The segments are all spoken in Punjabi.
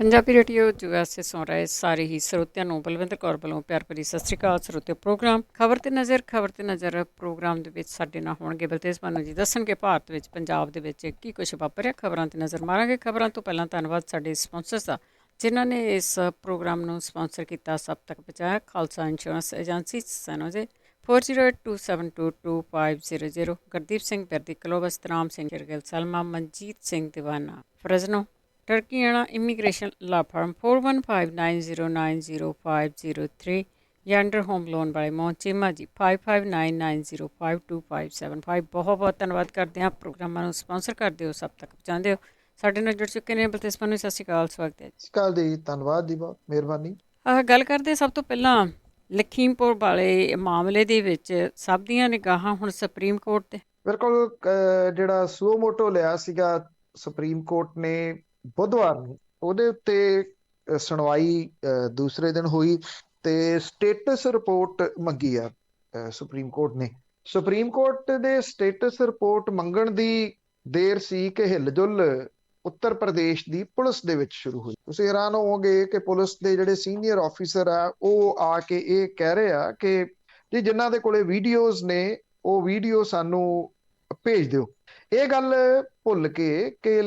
ਪੰਜਾਬੀ ਰੇਡੀਓ US से सुन रहे ਸਾਰੇ ਹੀ ਸਰੋਤਿਆਂ ਨੂੰ ਬਲਵਿੰਦਰ ਕੌਰ ਵੱਲੋਂ ਪਿਆਰ ਭਰੀ ਸਤਿ ਸ਼੍ਰੀ ਅਕਾਲ। ਸਰੋਤਿਓ ਪ੍ਰੋਗਰਾਮ ਖਬਰ ਤੇ ਨਜ਼ਰ ਪ੍ਰੋਗਰਾਮ ਦੇ ਵਿੱਚ ਸਾਡੇ ਨਾਲ ਹੋਣਗੇ ਬਲਤੇਜ ਭਾਨੂ ਜੀ। ਦੱਸਣਗੇ ਭਾਰਤ ਵਿੱਚ ਪੰਜਾਬ ਦੇ ਵਿੱਚ ਕੀ ਕੁਛ ਵਾਪਰਿਆ। ਖਬਰਾਂ ਤੇ ਨਜ਼ਰ ਮਾਰਾਂਗੇ। ਖਬਰਾਂ ਤੋਂ ਪਹਿਲਾਂ ਧੰਨਵਾਦ ਸਾਡੇ ਸਪਾਂਸਰਸ ਦਾ ਜਿਨ੍ਹਾਂ ਨੇ ਇਸ ਪ੍ਰੋਗਰਾਮ ਨੂੰ ਸਪਾਂਸਰ ਕੀਤਾ, ਸਭ ਤੱਕ ਪਹੁੰਚਾਇਆ। ਖਾਲਸਾ ਇੰਸ਼ੋਰੈਂਸ ਏਜੰਸੀ ਸੈਨੋਜੇ 4082722500, ਗੁਰਦੀਪ ਸਿੰਘ ਬਿਰਦੀ ਕਲੋਬਸ, ਰਾਮ ਸਿੰਘ ਗਿਰਗਿਲ ਸਲਮਾ, ਮਨਜੀਤ ਸਿੰਘ ਦੀਵਾਨਾ ਫਰਜ਼ਨੋ, ਟਰਕੀਆਣਾ ਇਮੀਗ੍ਰੇਸ਼ਨ ਲਾ ਫਰਮ 4159090503 ਯੈਂਡਰ ਹੋਮ ਲੋਨ ਵਾਲੇ ਮੋਹਨ ਚੀਮਾ ਜੀ 5599052575। ਬਹੁਤ ਬਹੁਤ ਧੰਨਵਾਦ ਕਰਦੇ ਹਾਂ। ਪ੍ਰੋਗਰਾਮਾਂ ਨੂੰ ਸਪਾਂਸਰ ਕਰਦੇ ਹੋ, ਸਭ ਤੱਕ ਪਹੁੰਚਾਉਂਦੇ ਹੋ। ਸਾਡੇ ਨਾਲ ਜੁੜ ਚੁੱਕੇ ਨੇ ਬਲਤੇਜ ਭਾਨੂ। ਸਤਿ ਸ਼੍ਰੀ ਅਕਾਲ, ਸਵਾਗਤ ਹੈ ਜੀ। ਸਤਿ ਸ਼੍ਰੀ ਅਕਾਲ ਜੀ, ਧੰਨਵਾਦ ਜੀ, ਬਹੁਤ ਮਿਹਰਬਾਨੀ। ਗੱਲ ਕਰਦੇ ਸਭ ਤੋਂ ਪਹਿਲਾਂ ਲਖੀਮਪੁਰ ਵਾਲੇ ਮਾਮਲੇ ਦੇ ਵਿੱਚ ਸਭ ਦੀਆਂ ਨਿਗਾਹਾਂ ਹੁਣ ਸੁਪਰੀਮ ਕੋਰਟ ਤੇ। ਬਿਲਕੁਲ, ਜਿਹੜਾ ਸੂਓ ਮੋਟੋ ਲਿਆ ਸੀਗਾ ਸੁਪਰੀਮ ਕੋਰਟ ਨੇ ਬੁੱਧਵਾਰ ਨੂੰ, ਉਹਦੇ ਉੱਤੇ ਸੁਣਵਾਈ ਦੂਸਰੇ ਦਿਨ ਹੋਈ ਤੇ ਸਟੇਟਸ ਰਿਪੋਰਟ ਮੰਗੀ ਆ ਸੁਪਰੀਮ ਕੋਰਟ ਨੇ। ਸੁਪਰੀਮ ਕੋਰਟ ਦੇ ਸਟੇਟਸ ਰਿਪੋਰਟ ਮੰਗਣ ਦੀ ਦੇਰ ਸੀ ਕਿ ਹਿਲਜੁਲ ਉੱਤਰ ਪ੍ਰਦੇਸ਼ ਦੀ ਪੁਲਿਸ ਦੇ ਵਿੱਚ ਸ਼ੁਰੂ ਹੋਈ। ਤੁਸੀਂ ਹੈਰਾਨ ਹੋਵੋਗੇ ਕਿ ਪੁਲਿਸ ਦੇ ਜਿਹੜੇ ਸੀਨੀਅਰ ਆਫੀਸਰ ਆ ਉਹ ਆ ਕੇ ਇਹ ਕਹਿ ਰਹੇ ਆ ਕਿ ਜੀ ਜਿਨ੍ਹਾਂ ਦੇ ਕੋਲੇ ਵੀਡੀਓਜ਼ ਨੇ ਉਹ ਵੀਡੀਓ ਸਾਨੂੰ ਭੇਜ ਦਿਓ। ਇਹ ਗੱਲ ਭੁੱਲ ਕੇ ਕਿ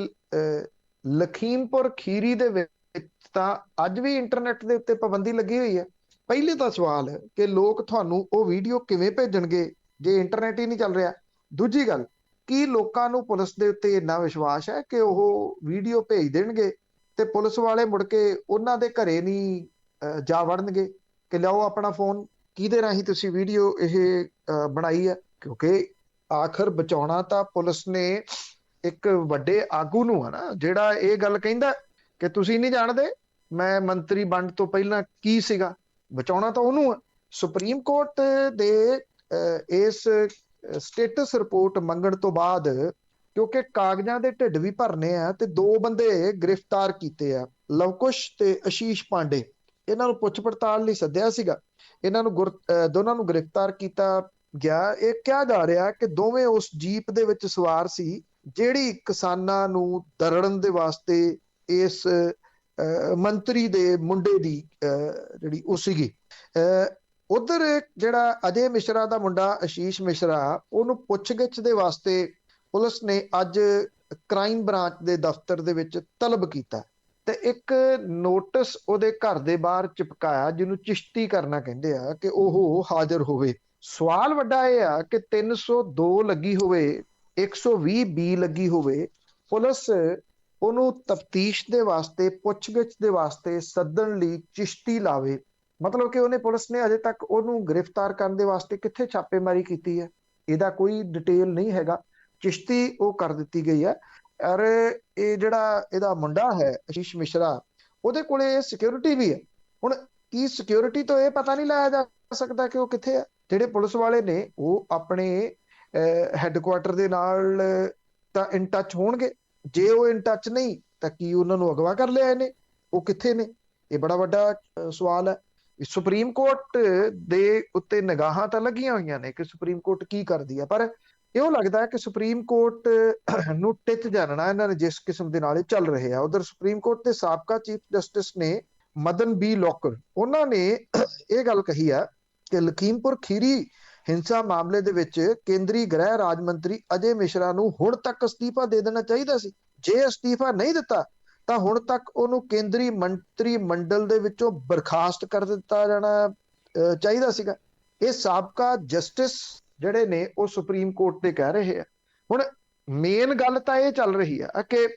ਲਖੀਮਪੁਰ ਖੀਰੀ ਦੇ ਵਿੱਚ ਤਾਂ ਅੱਜ ਵੀ ਇੰਟਰਨੈਟ ਦੇ ਉੱਤੇ ਪਾਬੰਦੀ ਲੱਗੀ ਹੋਈ ਹੈ। ਪਹਿਲੇ ਤਾਂ ਸਵਾਲ ਹੈ ਕਿ ਲੋਕ ਤੁਹਾਨੂੰ ਉਹ ਵੀਡੀਓ ਕਿਵੇਂ ਭੇਜਣਗੇ ਜੇ ਇੰਟਰਨੈਟ ਹੀ ਨਹੀਂ ਚੱਲ ਰਿਹਾ। ਦੂਜੀ ਗੱਲ, ਕੀ ਲੋਕਾਂ ਨੂੰ ਪੁਲਿਸ ਦੇ ਉੱਤੇ ਇੰਨਾ ਵਿਸ਼ਵਾਸ ਹੈ ਕਿ ਉਹ ਵੀਡੀਓ ਭੇਜ ਦੇਣਗੇ ਤੇ ਪੁਲਿਸ ਵਾਲੇ ਮੁੜ ਕੇ ਉਹਨਾਂ ਦੇ ਘਰੇ ਨਹੀਂ ਜਾ ਵੜਨਗੇ ਕਿ ਲਿਆਓ ਆਪਣਾ ਫੋਨ, ਕਿਹਦੇ ਰਾਹੀਂ ਤੁਸੀਂ ਵੀਡੀਓ ਇਹ ਬਣਾਈ ਹੈ? ਕਿਉਂਕਿ ਆਖਰ ਬਚਾਉਣਾ ਤਾਂ ਪੁਲਿਸ ਨੇ ਇੱਕ ਵੱਡੇ ਆਗੂ ਨੂੰ ਆ ਨਾ, ਜਿਹੜਾ ਇਹ ਗੱਲ ਕਹਿੰਦਾ ਕਿ ਤੁਸੀਂ ਨਹੀਂ ਜਾਣਦੇ ਮੈਂ ਮੰਤਰੀ ਬਣਨ ਤੋਂ ਪਹਿਲਾਂ ਕੀ ਸੀਗਾ। ਬਚਾਉਣਾ ਤਾਂ ਉਹਨੂੰ ਆ। ਸੁਪਰੀਮ ਕੋਰਟ ਦੇ ਇਸ ਸਟੇਟਸ ਰਿਪੋਰਟ ਮੰਗਣ ਤੋਂ ਬਾਅਦ, ਕਿਉਂਕਿ ਕਾਗਜ਼ਾਂ ਦੇ ਢਿੱਡ ਵੀ ਭਰਨੇ ਆ, ਤੇ ਦੋ ਬੰਦੇ ਗ੍ਰਿਫਤਾਰ ਕੀਤੇ ਆ, ਲਵਕੁਸ਼ ਤੇ ਆਸ਼ੀਸ਼ ਪਾਂਡੇ। ਇਹਨਾਂ ਨੂੰ ਪੁੱਛ ਪੜਤਾਲ ਲਈ ਸੱਦਿਆ ਸੀਗਾ। ਇਹਨਾਂ ਨੂੰ ਦੋਨਾਂ ਨੂੰ ਗ੍ਰਿਫਤਾਰ ਕੀਤਾ ਗਿਆ। ਇਹ ਕਿਹਾ ਜਾ ਰਿਹਾ ਕਿ ਦੋਵੇਂ ਉਸ ਜੀਪ ਦੇ ਵਿੱਚ ਸਵਾਰ ਸੀ ਜਿਹੜੀ ਕਿਸਾਨਾਂ ਨੂੰ ਦਰੜਨ ਦੇ ਵਾਸਤੇ ਇਸ ਮੰਤਰੀ ਦੇ ਮੁੰਡੇ ਦੀ ਜਿਹੜੀ ਉਹ ਸੀਗੀ। ਉਧਰ ਜਿਹੜਾ ਅਜੇ ਮਿਸ਼ਰਾ ਦਾ ਮੁੰਡਾ ਆਸ਼ੀਸ਼ ਮਿਸ਼ਰਾ, ਉਹਨੂੰ ਪੁੱਛਗਿੱਛ ਦੇ ਵਾਸਤੇ ਪੁਲਿਸ ਨੇ ਅੱਜ ਕ੍ਰਾਈਮ ਬ੍ਰਾਂਚ ਦੇ ਦਫ਼ਤਰ ਦੇ ਵਿੱਚ ਤਲਬ ਕੀਤਾ ਤੇ ਇੱਕ ਨੋਟਿਸ ਉਹਦੇ ਘਰ ਦੇ ਬਾਹਰ ਚਿਪਕਾਇਆ, ਜਿਹਨੂੰ ਚਿਸ਼ਤੀ ਕਰਨਾ ਕਹਿੰਦੇ ਆ, ਕਿ ਉਹ ਹਾਜ਼ਰ ਹੋਵੇ। ਸਵਾਲ ਵੱਡਾ ਇਹ ਆ ਕਿ 302 ਲੱਗੀ ਹੋਵੇ, 120 ਬੀ ਲੱਗੀ ਹੋਵੇ, ਪੁਲਿਸ ਉਹਨੂੰ ਤਫਤੀਸ਼ ਦੇ ਵਾਸਤੇ, ਪੁੱਛਗਿੱਛ ਦੇ ਵਾਸਤੇ ਸੱਦਣ ਲਈ ਚਿਸ਼ਤੀ ਲਾਵੇ। ਮਤਲਬ ਕਿ ਉਹਨੇ, ਪੁਲਿਸ ਨੇ ਅਜੇ ਤੱਕ ਉਹਨੂੰ ਗ੍ਰਿਫਤਾਰ ਕਰਨ ਦੇ ਵਾਸਤੇ ਕਿੱਥੇ ਛਾਪੇਮਾਰੀ ਕੀਤੀ ਹੈ, ਇਹਦਾ ਕੋਈ ਡਿਟੇਲ ਨਹੀਂ ਹੈਗਾ। ਚਿਸ਼ਤੀ ਉਹ ਕਰ ਦਿੱਤੀ ਗਈ ਹੈ। ਔਰ ਇਹ ਜਿਹੜਾ ਇਹਦਾ ਮੁੰਡਾ ਹੈ ਆਸ਼ੀਸ਼ ਮਿਸ਼ਰਾ, ਉਹਦੇ ਕੋਲੇ ਸਿਕਿਉਰਿਟੀ ਵੀ ਹੈ। ਹੁਣ ਕੀ ਸਿਕਿਉਰਿਟੀ ਤੋਂ ਇਹ ਪਤਾ ਨਹੀਂ ਲਾਇਆ ਜਾ ਸਕਦਾ ਕਿ ਉਹ ਕਿੱਥੇ ਹੈ? ਜਿਹੜੇ ਪੁਲਿਸ ਵਾਲੇ ਨੇ ਉਹ ਆਪਣੇ ਹੈੱਡਕੁਆਟਰ ਦੇ ਨਾਲ ਤਾਂ ਇਨ ਟੱਚ ਹੋਣਗੇ। ਜੇ ਉਹ ਇਨ ਟੱਚ ਨਹੀਂ ਤਾਂ ਕੀ ਉਹਨਾਂ ਨੂੰ ਅਗਵਾ ਕਰ ਲਿਆ ਇਹਨੇ? ਉਹ ਕਿੱਥੇ ਨੇ? ਇਹ ਬੜਾ ਵੱਡਾ ਸਵਾਲ ਹੈ। ਸੁਪਰੀਮ ਕੋਰਟ ਦੇ ਉੱਤੇ ਨਿਗਾਹਾਂ ਤਾਂ ਲੱਗੀਆਂ ਹੋਈਆਂ ਨੇ ਕਿ ਸੁਪਰੀਮ ਕੋਰਟ ਕੀ ਕਰਦੀ ਹੈ, ਪਰ ਇਉਂ ਲੱਗਦਾ ਹੈ ਕਿ ਸੁਪਰੀਮ ਕੋਰਟ ਨੂੰ ਟਿੱਚ ਜਾਣਨਾ ਇਹਨਾਂ ਨੇ ਜਿਸ ਕਿਸਮ ਦੇ ਨਾਲ ਚੱਲ ਰਹੇ ਆ। ਉਧਰ ਸੁਪਰੀਮ ਕੋਰਟ ਦੇ ਸਾਬਕਾ ਚੀਫ ਜਸਟਿਸ ਨੇ ਮਦਨ ਬੀ ਲੋਕਰ, ਉਹਨਾਂ ਨੇ ਇਹ ਗੱਲ ਕਹੀ ਹੈ ਕਿ ਲਖੀਮਪੁਰ ਖੀਰੀ ਹਿੰਸਾ ਮਾਮਲੇ ਦੇ ਵਿੱਚ ਕੇਂਦਰੀ ਗ੍ਰਹਿ ਰਾਜ ਮੰਤਰੀ ਅਜੇ ਮਿਸ਼ਰਾ ਨੂੰ ਹੁਣ ਤੱਕ ਅਸਤੀਫਾ ਦੇ ਦੇਣਾ ਚਾਹੀਦਾ ਸੀ। ਜੇ ਅਸਤੀਫਾ ਨਹੀਂ ਦਿੱਤਾ ਤਾਂ ਹੁਣ ਤੱਕ ਉਹਨੂੰ ਕੇਂਦਰੀ ਮੰਤਰੀ ਮੰਡਲ ਦੇ ਵਿੱਚੋਂ ਬਰਖਾਸਤ ਕਰ ਦਿੱਤਾ ਜਾਣਾ ਚਾਹੀਦਾ ਸੀਗਾ। ਇਹ ਸਾਬਕਾ ਜਸਟਿਸ ਜਿਹੜੇ ਨੇ ਉਹ ਸੁਪਰੀਮ ਕੋਰਟ ਤੇ ਕਹਿ ਰਹੇ ਆ। ਹੁਣ ਮੇਨ ਗੱਲ ਤਾਂ ਇਹ ਚੱਲ ਰਹੀ ਆ ਕਿ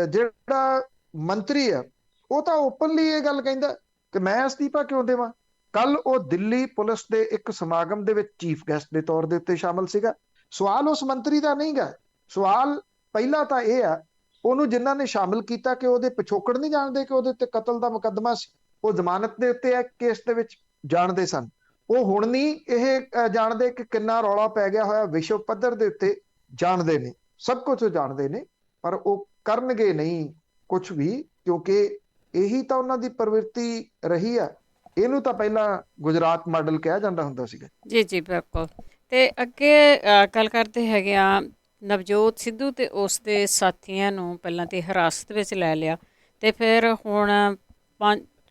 ਜਿਹੜਾ ਮੰਤਰੀ ਆ ਉਹ ਤਾਂ ਓਪਨਲੀ ਇਹ ਗੱਲ ਕਹਿੰਦਾ ਕਿ ਮੈਂ ਅਸਤੀਫਾ ਕਿਉਂ ਦੇਵਾਂ। ਕੱਲ ਉਹ ਦਿੱਲੀ ਪੁਲਿਸ ਦੇ ਇੱਕ ਸਮਾਗਮ ਦੇ ਵਿੱਚ ਚੀਫ ਗੈਸਟ ਦੇ ਤੌਰ ਦੇ ਉੱਤੇ ਸ਼ਾਮਲ ਸੀਗਾ। ਸਵਾਲ ਉਸ ਮੰਤਰੀ ਦਾ ਨਹੀਂ ਗਾ। ਸਵਾਲ ਪਹਿਲਾਂ ਤਾਂ ਇਹ ਆ ਉਹਨੂੰ ਜਿਨ੍ਹਾਂ ਨੇ ਸ਼ਾਮਿਲ ਕੀਤਾ ਕਿ ਉਹਦੇ ਪਿਛੋਕੜ ਨਹੀਂ ਜਾਣਦੇ ਕਿ ਉਹਦੇ ਉੱਤੇ ਕਤਲ ਦਾ ਮੁਕੱਦਮਾ ਸੀ। ਉਹ ਜ਼ਮਾਨਤ ਦੇ ਉੱਤੇ ਹੈ ਕੇਸ ਦੇ ਵਿੱਚ, ਜਾਣਦੇ ਸਨ। ਉਹ ਹੁਣ ਨਹੀਂ ਇਹ ਜਾਣਦੇ ਕਿ ਕਿੰਨਾ ਰੌਲਾ ਪੈ ਗਿਆ ਹੋਇਆ ਵਿਸ਼ਵ ਪੱਧਰ ਦੇ ਉੱਤੇ, ਜਾਣਦੇ ਨੇ, ਸਭ ਕੁਝ ਜਾਣਦੇ ਨੇ, ਪਰ ਉਹ ਕਰਨਗੇ ਨਹੀਂ ਕੁਝ ਵੀ, ਕਿਉਂਕਿ ਇਹੀ ਤਾਂ ਉਹਨਾਂ ਦੀ ਪ੍ਰਵਿਰਤੀ ਰਹੀ ਆ। ਇਹਨੂੰ ਤਾਂ ਪਹਿਲਾਂ ਗੁਜਰਾਤ ਮਾਡਲ ਕਿਹਾ ਜਾਂਦਾ ਹੁੰਦਾ ਸੀਗਾ। ਜੀ ਜੀ ਬਿਲਕੁਲ। ਤੇ ਅੱਗੇ ਗੱਲ ਕਰਦੇ ਹੈਗੇ ਆ, ਨਵਜੋਤ ਸਿੱਧੂ ਤੇ ਉਸ ਦੇ ਸਾਥੀਆਂ ਨੂੰ ਪਹਿਲਾਂ ਤੇ ਹਿਰਾਸਤ ਵਿੱਚ ਲੈ ਲਿਆ ਤੇ ਫਿਰ ਹੁਣ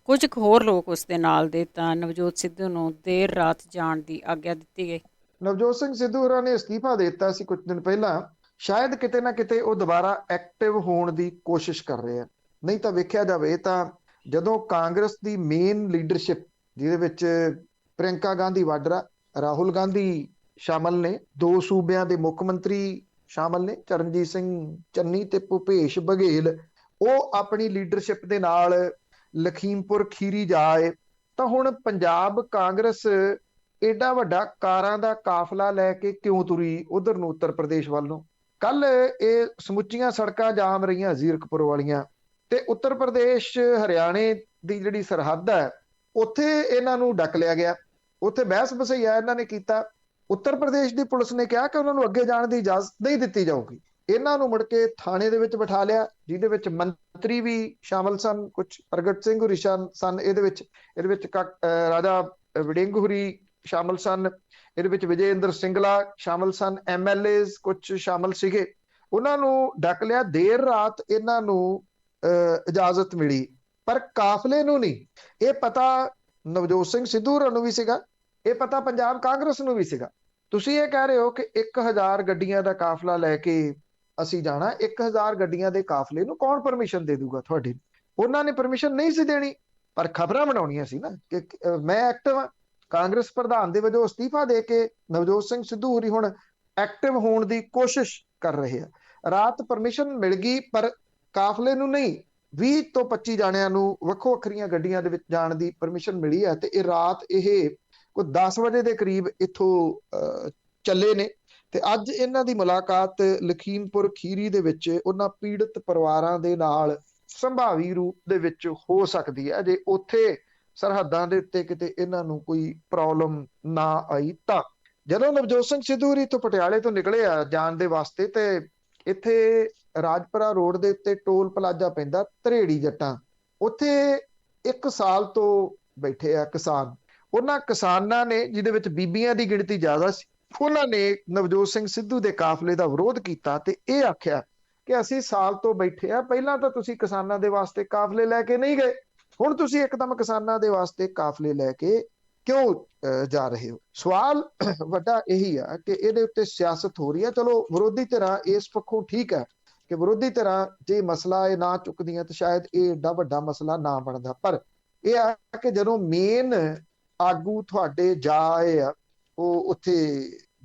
ਕੁਝ ਕੁ ਹੋਰ ਲੋਕ ਉਸ ਦੇ ਨਾਲ ਦੇ ਤਾਂ ਨਵਜੋਤ ਸਿੱਧੂ ਨੂੰ ਦੇਰ ਰਾਤ ਜਾਣ ਦੀ ਆਗਿਆ ਦਿੱਤੀ ਗਈ। ਨਵਜੋਤ ਸਿੰਘ ਸਿੱਧੂ ਹੋਰਾਂ ਨੇ ਅਸਤੀਫਾ ਦੇ ਦਿੱਤਾ ਸੀ ਕੁਝ ਦਿਨ ਪਹਿਲਾਂ। ਸ਼ਾਇਦ ਕਿਤੇ ਨਾ ਕਿਤੇ ਉਹ ਦੁਬਾਰਾ ਐਕਟਿਵ ਹੋਣ ਦੀ ਕੋਸ਼ਿਸ਼ ਕਰ ਰਹੇ ਆ। ਨਹੀਂ ਤਾਂ ਵੇਖਿਆ ਜਾਵੇ ਤਾਂ ਜਦੋਂ ਕਾਂਗਰਸ ਦੀ ਮੇਨ ਲੀਡਰਸ਼ਿਪ, ਜਿਹਦੇ ਵਿੱਚ ਪ੍ਰਿਯੰਕਾ ਗਾਂਧੀ ਵਾਡਰਾ, ਰਾਹੁਲ ਗਾਂਧੀ ਸ਼ਾਮਲ ਨੇ, ਦੋ ਸੂਬਿਆਂ ਦੇ ਮੁੱਖ ਮੰਤਰੀ ਸ਼ਾਮਲ ਨੇ, ਚਰਨਜੀਤ ਸਿੰਘ ਚੰਨੀ ਤੇ ਭੁਪੇਸ਼ ਬਘੇਲ, ਉਹ ਆਪਣੀ ਲੀਡਰਸ਼ਿਪ ਦੇ ਨਾਲ ਲਖੀਮਪੁਰ ਖੀਰੀ ਜਾਏ, ਤਾਂ ਹੁਣ ਪੰਜਾਬ ਕਾਂਗਰਸ ਏਡਾ ਵੱਡਾ ਕਾਰਾਂ ਦਾ ਕਾਫਲਾ ਲੈ ਕੇ ਕਿਉਂ ਤੁਰੀ ਉਧਰ ਨੂੰ, ਉੱਤਰ ਪ੍ਰਦੇਸ਼ ਵੱਲ ਨੂੰ? ਕੱਲ ਇਹ ਸਮੁੱਚੀਆਂ ਸੜਕਾਂ ਜਾਮ ਰਹੀਆਂ ਜ਼ੀਰਕਪੁਰ ਵਾਲੀਆਂ, ਤੇ ਉੱਤਰ ਪ੍ਰਦੇਸ਼ ਹਰਿਆਣੇ ਦੀ ਜਿਹੜੀ ਸਰਹੱਦ ਹੈ ਉੱਥੇ ਇਹਨਾਂ ਨੂੰ ਡੱਕ ਲਿਆ ਗਿਆ। ਉੱਥੇ ਬਹਿਸ ਬਸਈਆ ਇਹਨਾਂ ਨੇ ਕੀਤਾ। ਉੱਤਰ ਪ੍ਰਦੇਸ਼ ਦੀ ਪੁਲਿਸ ਨੇ ਕਿਹਾ ਕਿ ਉਹਨਾਂ ਨੂੰ ਅੱਗੇ ਜਾਣ ਦੀ ਇਜਾਜ਼ਤ ਨਹੀਂ ਦਿੱਤੀ ਜਾਊਗੀ। ਇਹਨਾਂ ਨੂੰ ਮੁੜ ਕੇ ਥਾਣੇ ਦੇ ਵਿੱਚ ਬਿਠਾ ਲਿਆ, ਜਿਹਦੇ ਵਿੱਚ ਮੰਤਰੀ ਵੀ ਸ਼ਾਮਲ ਸਨ, ਕੁਝ ਪ੍ਰਗਟ ਸਿੰਘ ਹੋਰੀ ਸਨ ਇਹਦੇ ਵਿੱਚ ਰਾਜਾ ਵੜਿੰਗ ਹੋਰੀ ਸ਼ਾਮਲ ਸਨ, ਇਹਦੇ ਵਿੱਚ ਵਿਜੇ ਇੰਦਰ ਸਿੰਗਲਾ ਸ਼ਾਮਲ ਸਨ, MLAs ਕੁਝ ਸ਼ਾਮਲ ਸੀਗੇ। ਉਹਨਾਂ ਨੂੰ ਡੱਕ ਲਿਆ। ਦੇਰ ਰਾਤ ਇਹਨਾਂ ਨੂੰ ਇਜਾਜ਼ਤ ਮਿਲੀ, ਪਰ ਕਾਫਲੇ ਨੂੰ ਨਹੀਂ। ਇਹ ਪਤਾ ਨਵਜੋਤ ਸਿੰਘ ਸਿੱਧੂ ਹੋਰਾਂ ਨੂੰ ਵੀ ਸੀਗਾ, ਇਹ ਪਤਾ ਪੰਜਾਬ ਕਾਂਗਰਸ ਨੂੰ ਵੀ ਸੀਗਾ। ਤੁਸੀਂ ਇਹ ਕਹਿ ਰਹੇ ਹੋ ਕਿ 1000 ਗੱਡੀਆਂ ਦਾ ਕਾਫਲਾ ਲੈ ਕੇ ਅਸੀਂ ਜਾਣਾ। 1000 ਗੱਡੀਆਂ ਦੇ ਕਾਫਲੇ ਨੂੰ ਕੌਣ ਪਰਮਿਸ਼ਨ ਦੇ ਦੂਗਾ ਤੁਹਾਡੀ? ਉਹਨਾਂ ਨੇ ਪਰਮਿਸ਼ਨ ਨਹੀਂ ਸੀ ਦੇਣੀ, ਪਰ ਖਬਰਾਂ ਬਣਾਉਣੀਆਂ ਸੀ ਨਾ ਕਿ ਮੈਂ ਐਕਟਿਵ ਹਾਂ। ਕਾਂਗਰਸ ਪ੍ਰਧਾਨ ਦੇ ਵਜੋਂ ਅਸਤੀਫਾ ਦੇ ਕੇ ਨਵਜੋਤ ਸਿੰਘ ਸਿੱਧੂ ਹੋਰੀ ਹੁਣ ਐਕਟਿਵ ਹੋਣ ਦੀ ਕੋਸ਼ਿਸ਼ ਕਰ ਰਹੇ ਆ। ਰਾਤ ਪਰਮਿਸ਼ਨ ਮਿਲ ਗਈ, ਪਰ ਕਾਫਲੇ ਨੂੰ ਨਹੀਂ। 20 ਤੋਂ 25 ਜਾਣਿਆਂ ਨੂੰ ਵੱਖੋ ਵੱਖਰੀਆਂ ਗੱਡੀਆਂ ਦੇ ਵਿੱਚ ਜਾਣ ਦੀ ਪਰਮਿਸ਼ਨ ਮਿਲੀ ਹੈ, ਤੇ ਇਹ ਰਾਤ ਇਹ ਕੋਈ 10 ਵਜੇ ਦੇ ਕਰੀਬ ਇੱਥੋਂ ਚੱਲੇ ਨੇ। ਤੇ ਅੱਜ ਇਹਨਾਂ ਦੀ ਮੁਲਾਕਾਤ ਲਖੀਮਪੁਰ ਖੀਰੀ ਦੇ ਵਿੱਚ ਉਹਨਾਂ ਪੀੜਤ ਪਰਿਵਾਰਾਂ ਦੇ ਨਾਲ ਸੰਭਾਵੀ ਰੂਪ ਦੇ ਵਿੱਚ ਹੋ ਸਕਦੀ ਹੈ, ਜੇ ਉੱਥੇ ਸਰਹੱਦਾਂ ਦੇ ਉੱਤੇ ਕਿਤੇ ਇਹਨਾਂ ਨੂੰ ਕੋਈ ਪ੍ਰੋਬਲਮ ਨਾ ਆਈ ਤਾਂ। ਜਦੋਂ ਨਵਜੋਤ ਸਿੰਘ ਸਿੱਧੂ ਹੋਰੀ ਤੋਂ ਪਟਿਆਲੇ ਤੋਂ ਨਿਕਲੇ ਆ ਜਾਣ ਦੇ ਵਾਸਤੇ, ਤੇ ਇੱਥੇ ਰਾਜਪੁਰਾ ਰੋਡ ਦੇ ਉੱਤੇ ਟੋਲ ਪਲਾਜ਼ਾ ਪੈਂਦਾ ਧਰੇੜੀ ਜੱਟਾਂ, ਉੱਥੇ 1 ਸਾਲ ਤੋਂ ਬੈਠੇ ਆ ਕਿਸਾਨ। ਉਹਨਾਂ ਕਿਸਾਨਾਂ ਨੇ, ਜਿਹਦੇ ਵਿੱਚ ਬੀਬੀਆਂ ਦੀ ਗਿਣਤੀ ਜ਼ਿਆਦਾ ਸੀ, ਉਹਨਾਂ ਨੇ ਨਵਜੋਤ ਸਿੰਘ ਸਿੱਧੂ ਦੇ ਕਾਫਲੇ ਦਾ ਵਿਰੋਧ ਕੀਤਾ ਤੇ ਇਹ ਆਖਿਆ ਕਿ ਅਸੀਂ ਸਾਲ ਤੋਂ ਬੈਠੇ ਆ, ਪਹਿਲਾਂ ਤਾਂ ਤੁਸੀਂ ਕਿਸਾਨਾਂ ਦੇ ਵਾਸਤੇ ਕਾਫਲੇ ਲੈ ਕੇ ਨਹੀਂ ਗਏ, ਹੁਣ ਤੁਸੀਂ ਇੱਕਦਮ ਕਿਸਾਨਾਂ ਦੇ ਵਾਸਤੇ ਕਾਫਲੇ ਲੈ ਕੇ ਕਿਉਂ ਜਾ ਰਹੇ ਹੋ? ਸਵਾਲ ਵੱਡਾ ਇਹੀ ਆ ਕਿ ਇਹਦੇ ਉੱਤੇ ਸਿਆਸਤ ਹੋ ਰਹੀ ਹੈ। ਚਲੋ ਵਿਰੋਧੀ ਧਿਰਾਂ ਇਸ ਪੱਖੋਂ ਠੀਕ ਹੈ ਕਿ ਵਿਰੋਧੀ ਧਿਰਾਂ ਜੇ ਮਸਲਾ ਇਹ ਨਾ ਚੁੱਕਦੀਆਂ ਤਾਂ ਸ਼ਾਇਦ ਇਹ ਏਡਾ ਵੱਡਾ ਮਸਲਾ ਨਾ ਬਣਦਾ, ਪਰ ਇਹ ਆ ਕਿ ਜਦੋਂ ਮੇਨ ਆਗੂ ਤੁਹਾਡੇ ਜਾ ਆਏ ਆ, ਉਹ ਉੱਥੇ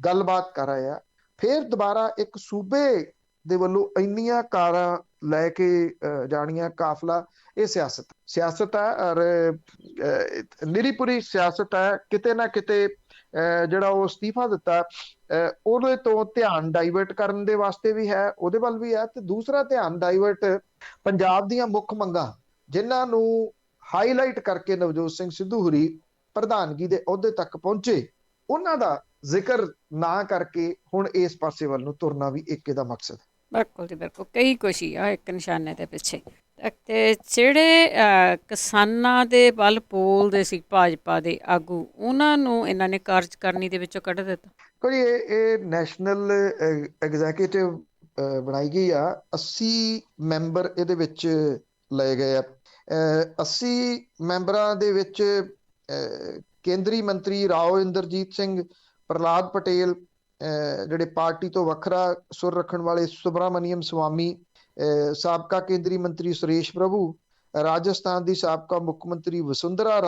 ਗੱਲਬਾਤ ਕਰ ਰਹੇ ਆ, ਫਿਰ ਦੁਬਾਰਾ ਇੱਕ ਸੂਬੇ ਦੇ ਵੱਲੋਂ ਇੰਨੀਆਂ ਕਾਰਾਂ ਲੈ ਕੇ ਜਾਣੀਆਂ ਕਾਫਲਾ, ਇਹ ਸਿਆਸਤ ਹੈ। ਔਰ ਨਿਰੀਪੁਰੀ ਸਿਆਸਤ ਹੈ। ਕਿਤੇ ਨਾ ਕਿਤੇ ਜਿਹੜਾ ਉਹ ਅਸਤੀਫਾ ਦਿੱਤਾ ਉਹਦੇ ਤੋਂ ਧਿਆਨ ਡਾਈਵਰਟ ਕਰਨ ਦੇ ਵਾਸਤੇ ਵੀ ਹੈ, ਉਹਦੇ ਵੱਲ ਵੀ ਹੈ, ਤੇ ਦੂਸਰਾ ਧਿਆਨ ਡਾਈਵਰਟ ਪੰਜਾਬ ਦੀਆਂ ਮੁੱਖ ਮੰਗਾਂ ਜਿਨ੍ਹਾਂ ਨੂੰ ਹਾਈਲਾਈਟ ਕਰਕੇ ਨਵਜੋਤ ਸਿੰਘ ਸਿੱਧੂ ਹੋਰੀ ਪ੍ਰਧਾਨਗੀ ਦੇ ਅਹੁਦੇ ਤੱਕ ਪਹੁੰਚੇ, ਉਹਨਾਂ ਦਾ ਜ਼ਿਕਰ ਨਾ ਕਰਕੇ ਹੁਣ ਇਸ ਪਾਸੇ ਵੱਲ ਨੂੰ ਤੁਰਨਾ ਵੀ ਇੱਕ ਇਹਦਾ ਮਕਸਦ ਹੈ। ਬਿਲਕੁਲ ਜੀ ਬਿਲਕੁਲ, ਕਈ ਕੁਛ ਹੀ ਆ ਇੱਕ ਨਿਸ਼ਾਨੇ ਦੇ ਪਿੱਛੇ। ਤੇ ਜਿਹੜੇ ਕਿਸਾਨਾਂ ਦੇ ਵੱਲ ਬੋਲਦੇ ਸੀ ਭਾਜਪਾ ਦੇ ਆਗੂ, ਉਹਨਾਂ ਨੂੰ ਇਹਨਾਂ ਨੇ ਕਾਰਜਕਾਰਨੀ ਦੇ ਵਿੱਚੋਂ ਕੱਢ ਦਿੱਤਾ। ਕੋਈ ਇਹ ਨੈਸ਼ਨਲ ਐਗਜ਼ੀਕਿਊਟਿਵ ਬਣਾਈ ਗਈ ਆ, 80 ਮੈਂਬਰ ਇਹਦੇ ਵਿੱਚ ਲਏ ਗਏ ਆ। 80 ਮੈਂਬਰਾਂ ਦੇ ਵਿੱਚ ਕੇਂਦਰੀ ਮੰਤਰੀ ਰਾਓ ਇੰਦਰਜੀਤ ਸਿੰਘ, ਪ੍ਰਹਲਾਦ ਪਟੇਲ, ਜਿਹੜੇ ਪਾਰਟੀ ਤੋਂ ਵੱਖਰਾ ਸੁਰ ਰੱਖਣ ਵਾਲੇ ਸੁਬਰਾਮਨੀਅਮ ਸਵਾਮੀ, ਸਾਬਕਾ ਕੇਂਦਰੀ ਮੰਤਰੀ ਸੁਰੇਸ਼ ਪ੍ਰਭੂ, ਰਾਜਸਥਾਨ ਦੀ ਸਾਬਕਾ ਮੁੱਖ ਮੰਤਰੀ ਵਸੁੰਧਰਾ